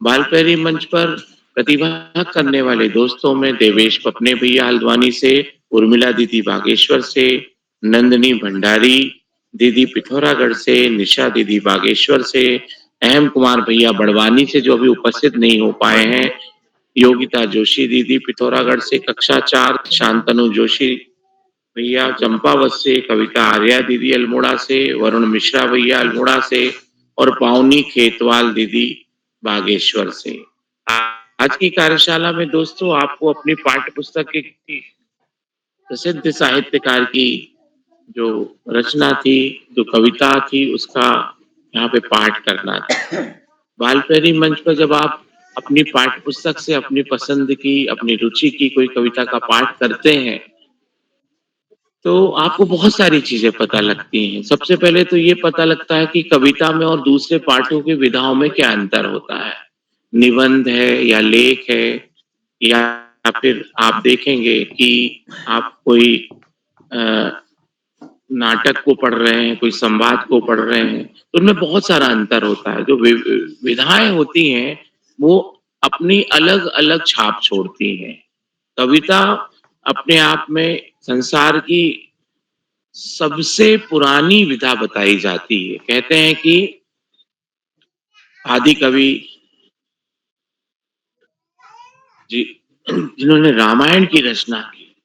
बाल प्रहरी मंच पर प्रतिभा करने वाले दोस्तों में देवेश पपने भैया हल्द्वानी से, उर्मिला दीदी बागेश्वर से, नंदनी भंडारी दीदी पिथौरागढ़ से, निशा दीदी बागेश्वर से, अहम कुमार भैया बड़वानी से जो अभी उपस्थित नहीं हो पाए हैं, योगिता जोशी दीदी पिथौरागढ़ से कक्षा 4, शांतनु जोशी भैया चंपावत से, कविता आर्या दीदी अल्मोड़ा से, वरुण मिश्रा भैया अल्मोड़ा से और पावनी खेतवाल दीदी बागेश्वर से। आज की कार्यशाला में दोस्तों आपको अपनी पाठ्य पुस्तक की प्रसिद्ध साहित्यकार की जो रचना थी, जो कविता थी, उसका यहाँ पे पाठ करना था। बाल प्रहरी मंच पर जब आप अपनी पाठ्य पुस्तक से अपनी पसंद की, अपनी रुचि की कोई कविता का पाठ करते हैं तो आपको बहुत सारी चीजें पता लगती हैं। सबसे पहले तो ये पता लगता है कि कविता में और दूसरे पाठों की विधाओं में क्या अंतर होता है। निबंध है या लेख है या फिर आप देखेंगे कि आप कोई नाटक को पढ़ रहे हैं, कोई संवाद को पढ़ रहे हैं, तो उनमें बहुत सारा अंतर होता है। जो विधाएं होती हैं वो अपनी अलग अलग छाप छोड़ती हैं। कविता अपने आप में संसार की सबसे पुरानी विधा बताई जाती है। कहते हैं कि आदि कवि जी जिन्होंने रामायण की रचना की,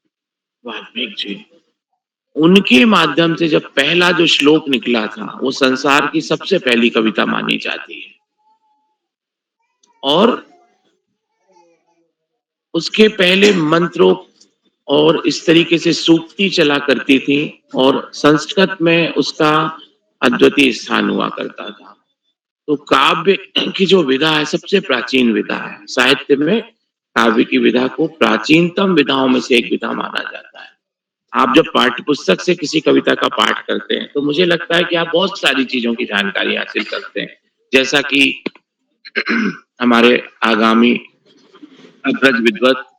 वाल्मीकि जी, उनके माध्यम से जब पहला जो श्लोक निकला था वो संसार की सबसे पहली कविता मानी जाती है और उसके पहले मंत्रों और इस तरीके से सूक्ति चला करती थी और संस्कृत में उसका अद्वितीय स्थान हुआ करता था। तो काव्य की जो विधा है सबसे प्राचीन विधा है। साहित्य में काव्य की विधा को प्राचीनतम विधाओं में से एक विधा माना जाता है। आप जब पाठ्य पुस्तक से किसी कविता का पाठ करते हैं तो मुझे लगता है कि आप बहुत सारी चीजों की जानकारी हासिल करते हैं। जैसा कि हमारे आगामी अग्रज विद्वत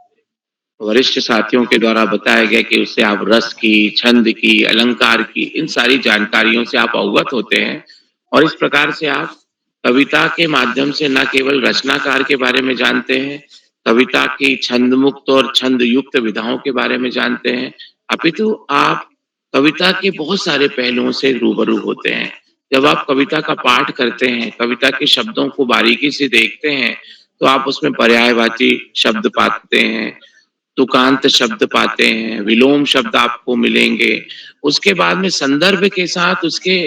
वरिष्ठ साथियों के द्वारा बताया गया कि उससे आप रस की, छंद की, अलंकार की, इन सारी जानकारियों से आप अवगत होते हैं और इस प्रकार से आप कविता के माध्यम से न केवल रचनाकार के बारे में जानते हैं, कविता की छंद मुक्त और छंद युक्त विधाओं के बारे में जानते हैं, अपितु आप कविता के बहुत सारे पहलुओं से रूबरू होते हैं। जब आप कविता का पाठ करते हैं, कविता के शब्दों को बारीकी से देखते हैं, तो आप उसमें पर्यायवाची शब्द पाते हैं, तुकांत शब्द पाते हैं, विलोम शब्द आपको मिलेंगे। उसके बाद में संदर्भ के साथ उसके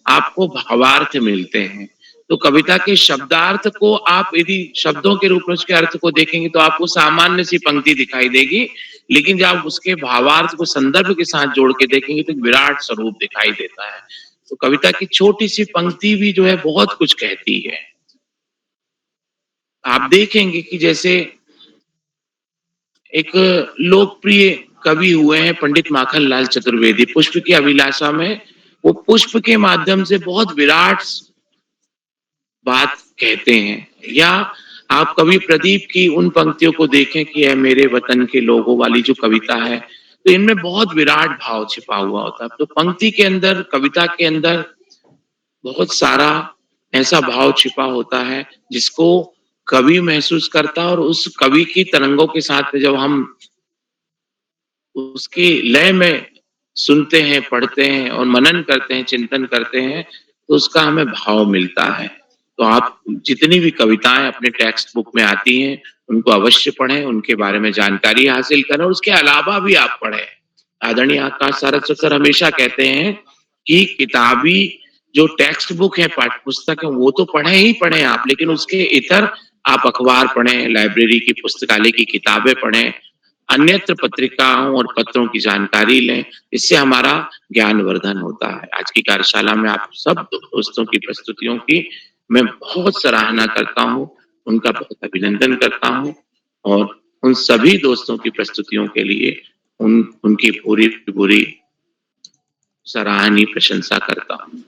आपको भावार्थ मिलते हैं। तो कविता के शब्दार्थ को आप यदि शब्दों के रूप में उसके अर्थ को देखेंगे तो आपको सामान्य सी पंक्ति दिखाई देगी, लेकिन जब आप उसके भावार्थ को संदर्भ के साथ जोड़ के देखेंगे तो एक विराट स्वरूप दिखाई देता है। तो कविता की छोटी सी पंक्ति भी जो है बहुत कुछ कहती है। आप देखेंगे कि जैसे एक लोकप्रिय कवि हुए हैं पंडित माखनलाल चतुर्वेदी, पुष्प की अभिलाषा में वो पुष्प के माध्यम से बहुत विराट बात कहते हैं। या आप कवि प्रदीप की उन पंक्तियों को देखें कि है मेरे वतन के लोगों वाली जो कविता है, तो इनमें बहुत विराट भाव छिपा हुआ होता है। तो पंक्ति के अंदर, कविता के अंदर बहुत सारा ऐसा भाव छिपा होता है जिसको कवि महसूस करता है, और उस कवि की तरंगों के साथ जब हम उसकी लय में सुनते हैं, पढ़ते हैं और मनन करते हैं, चिंतन करते हैं, तो उसका हमें भाव मिलता है। तो आप जितनी भी कविताएं अपने टेक्स्ट बुक में आती हैं, उनको अवश्य पढ़ें, उनके बारे में जानकारी हासिल करें और उसके अलावा भी आप पढ़ें। आदरणीय आकाश सारस्वत सर हमेशा कहते हैं कि किताबी जो टेक्स्ट बुक है, पाठ्य पुस्तक है, वो तो पढ़े ही पढ़े आप, लेकिन उसके इतर आप अखबार पढ़ें, लाइब्रेरी की पुस्तकालय की किताबें पढ़ें, अन्यत्र पत्रिकाओं और पत्रों की जानकारी लें। इससे हमारा ज्ञानवर्धन होता है। आज की कार्यशाला में आप सब दोस्तों की प्रस्तुतियों की मैं बहुत सराहना करता हूँ, उनका बहुत अभिनंदन करता हूँ और उन सभी दोस्तों की प्रस्तुतियों के लिए उनकी पूरी सराहनीय प्रशंसा करता हूँ।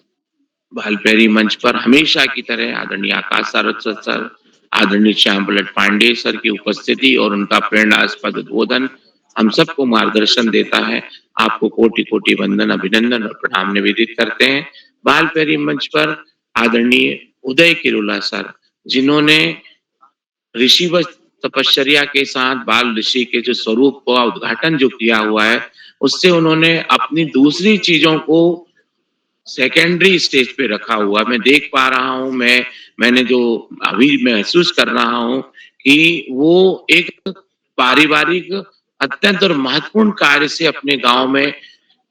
बालप्रेरी मंच पर हमेशा की तरह आदरणीय आकाश सारस्वत सर, आदरणीय श्याम पलट पांडे सर की उपस्थिति और उनका प्रेरणास्पद उद्बोधन हम सबको मार्गदर्शन देता है। आपको कोटि कोटि वंदन, अभिनंदन और प्रणाम निवेदित करते हैं। बालप्रेरी मंच पर आदरणीय उदय किरोला सर, जिन्होंने ऋषिवत तपश्चर्या के साथ बाल ऋषि के जो स्वरूप का उद्घाटन जो किया हुआ है, उससे उन्होंने अपनी दूसरी चीजों को सेकेंडरी स्टेज पे रखा हुआ मैं देख पा रहा हूँ। मैंने जो अभी महसूस कर रहा हूँ कि वो एक पारिवारिक अत्यंत और महत्वपूर्ण कार्य से अपने गांव में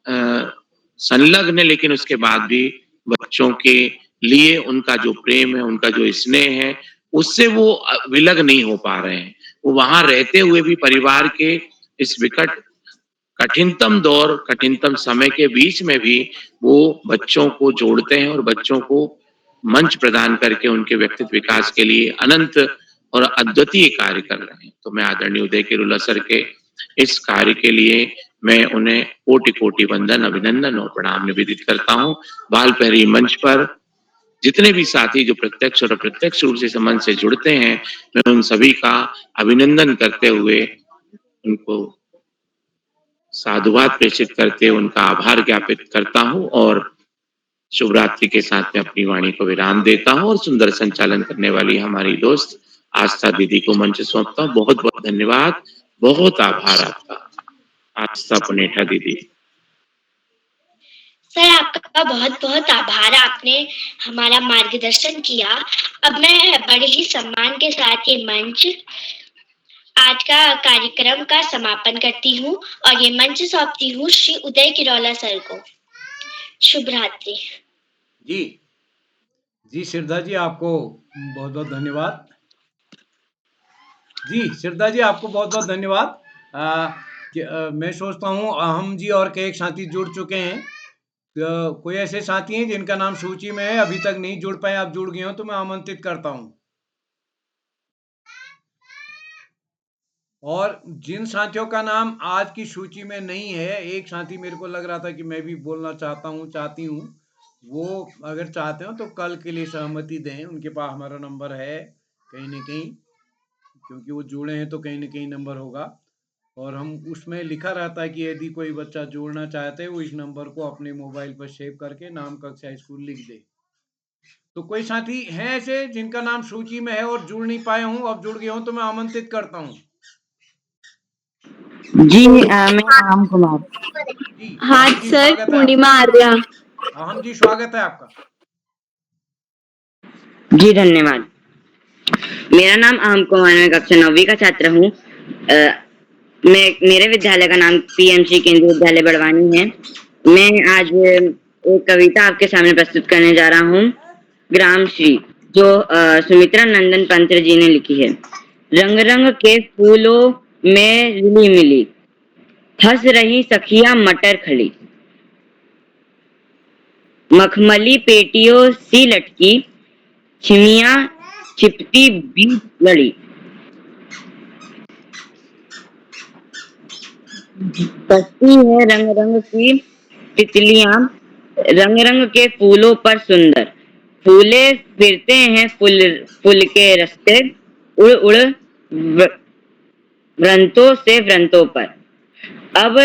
संलग्न है, लेकिन उसके बाद भी बच्चों के लिए उनका जो प्रेम है, उनका जो स्नेह है, उससे वो विलग नहीं हो पा रहे हैं। वो वहां रहते हुए भी परिवार के इस विकट कठिनतम दौर, कठिनतम समय के बीच में भी वो बच्चों को जोड़ते हैं और बच्चों को मंच प्रदान करके उनके व्यक्तित्व विकास के लिए अनंत और अद्वितीय कार्य कर रहे हैं। तो मैं आदरणीय उदय किरोला सर के इस कार्य के लिए मैं उन्हें कोटि कोटि वंदन, अभिनंदन और प्रणाम निवेदित करता हूँ। बालप्रेरी मंच पर जितने भी साथी जो प्रत्यक्ष और अप्रत्यक्ष रूप से मंच से जुड़ते हैं, मैं उन सभी का अभिनंदन करते हुए उनको साधुवाद प्रेषित करते उनका आभार ज्ञापित करता हूँ और शुभ रात्रि के साथ में अपनी वाणी को विराम देता हूँ और सुंदर संचालन करने वाली हमारी दोस्त आस्था दीदी को मंच सौंपता हूँ। बहुत बहुत धन्यवाद, बहुत आभार आपका। आस्था पुनेठा दीदी। सर आपका बहुत बहुत आभार, आपने हमारा मार्गदर्शन किया। अब मैं बड़े ही सम्मान के साथ ये मंच आज का कार्यक्रम का समापन करती हूँ और ये मंच सौंपती हूँ श्री उदय किरोला सर को। शुभ रात्रि। जी श्रद्धा जी, आपको बहुत बहुत धन्यवाद। जी श्रद्धा जी, आपको बहुत बहुत धन्यवाद। मैं सोचता हूँ हम जी और के एक साथी जुड़ चुके हैं। कोई ऐसे साथी हैं जिनका नाम सूची में है, अभी तक नहीं जुड़ पाए, आप जुड़ गए हो तो मैं आमंत्रित करता हूँ। और जिन साथियों का नाम आज की सूची में नहीं है, एक साथी मेरे को लग रहा था कि मैं भी बोलना चाहती हूँ, वो अगर चाहते हो तो कल के लिए सहमति दें। उनके पास हमारा नंबर है कहीं न कहीं, क्योंकि वो जुड़े हैं तो कहीं न कहीं नंबर होगा। और हम उसमें लिखा रहता है कि यदि कोई बच्चा जोड़ना चाहते हैं, वो इस नंबर को अपने मोबाइल पर सेव करके नाम, कक्षा, स्कूल लिख दे। तो कोई साथी हैं ऐसे जिनका नाम सूची में है और जुड़ नहीं पाए हूँ, अब जुड़ गए हूँ तो मैं आमंत्रित करता हूँ। जी मैं राम कुमार। जी हाँ अहम जी, सर, स्वागत है आपका। पूर्णिमा आर्या। अहम जी, स्वागत है आपका। जी धन्यवाद। मेरा नाम अहम कुमार, मैं कक्षा 9वीं का छात्र हूँ। मेरे विद्यालय का नाम पीएमसी केंद्रीय विद्यालय बड़वानी है। मैं आज एक कविता आपके सामने प्रस्तुत करने जा रहा हूँ, ग्राम श्री, जो सुमित्रा नंदन पंत जी ने लिखी है। रंग रंग के फूलों में रिली मिली, हंस रही सखियां मटर खली, मखमली पेटियों सी लटकी, छिमियां छिपती बीच लड़ी, बसती है रंग रंग की तितलियां, रंग रंग के फूलों पर सुंदर, फूले फिरते हैं फूल फूल के रास्ते, उड़ उड़ व्रंतों से व्रंतों पर। अब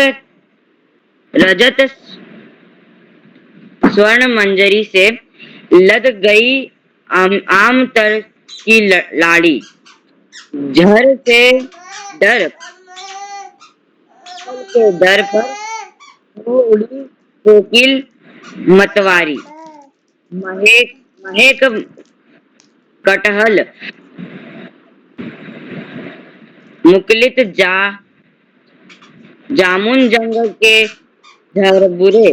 रजत स्वर्ण मंजरी से लद गई आम तर की लाड़ी, झर से डर के दर पर हो उड़ी कोकिल मतवारी, महेक महेक कटहल मुकुलित जामुन जंगल के झरबुरे,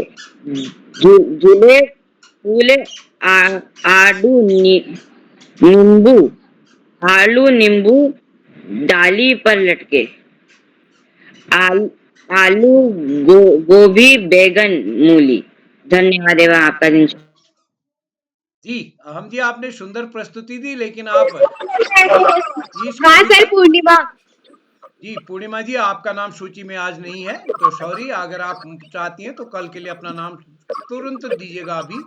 झूले फूले आडू नींबू, आलू नींबू डाली पर लटके, आलू गोभी बैगन मूली। धन्यवाद एवं आपका दिन। जी अहम जी, आपने सुंदर प्रस्तुति दी, लेकिन आप इस हाँ कविता सर, पूर्णिमा। जी पूर्णिमा जी, आपका नाम सूची में आज नहीं है, तो सॉरी। अगर आप चाहती हैं तो कल के लिए अपना नाम तुरंत दीजिएगा अभी।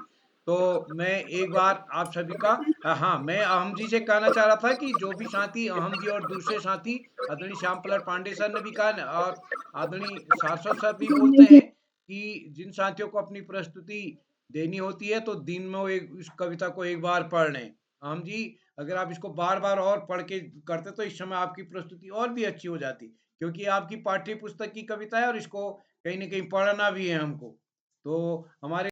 तो मैं एक बार आप सभी का हाँ, मैं अहम जी से कहना चाह रहा था कि जो भी साथी अहम जी और दूसरे साथी आदरणीय श्याम प्रसाद पांडे सर ने भी कहा और आदरणीय शाश्वत सर भी बोलते हैं कि जिन साथियों को अपनी प्रस्तुति देनी होती है तो दिन में वो इस कविता को एक बार पढ़ लें। अहम जी, अगर आप इसको बार बार और पढ़ के करते तो इस समय आपकी प्रस्तुति और भी अच्छी हो जाती, क्योंकि आपकी पाठ्य पुस्तक की कविता है और इसको कहीं ना कहीं पढ़ना भी है हमको। तो हमारे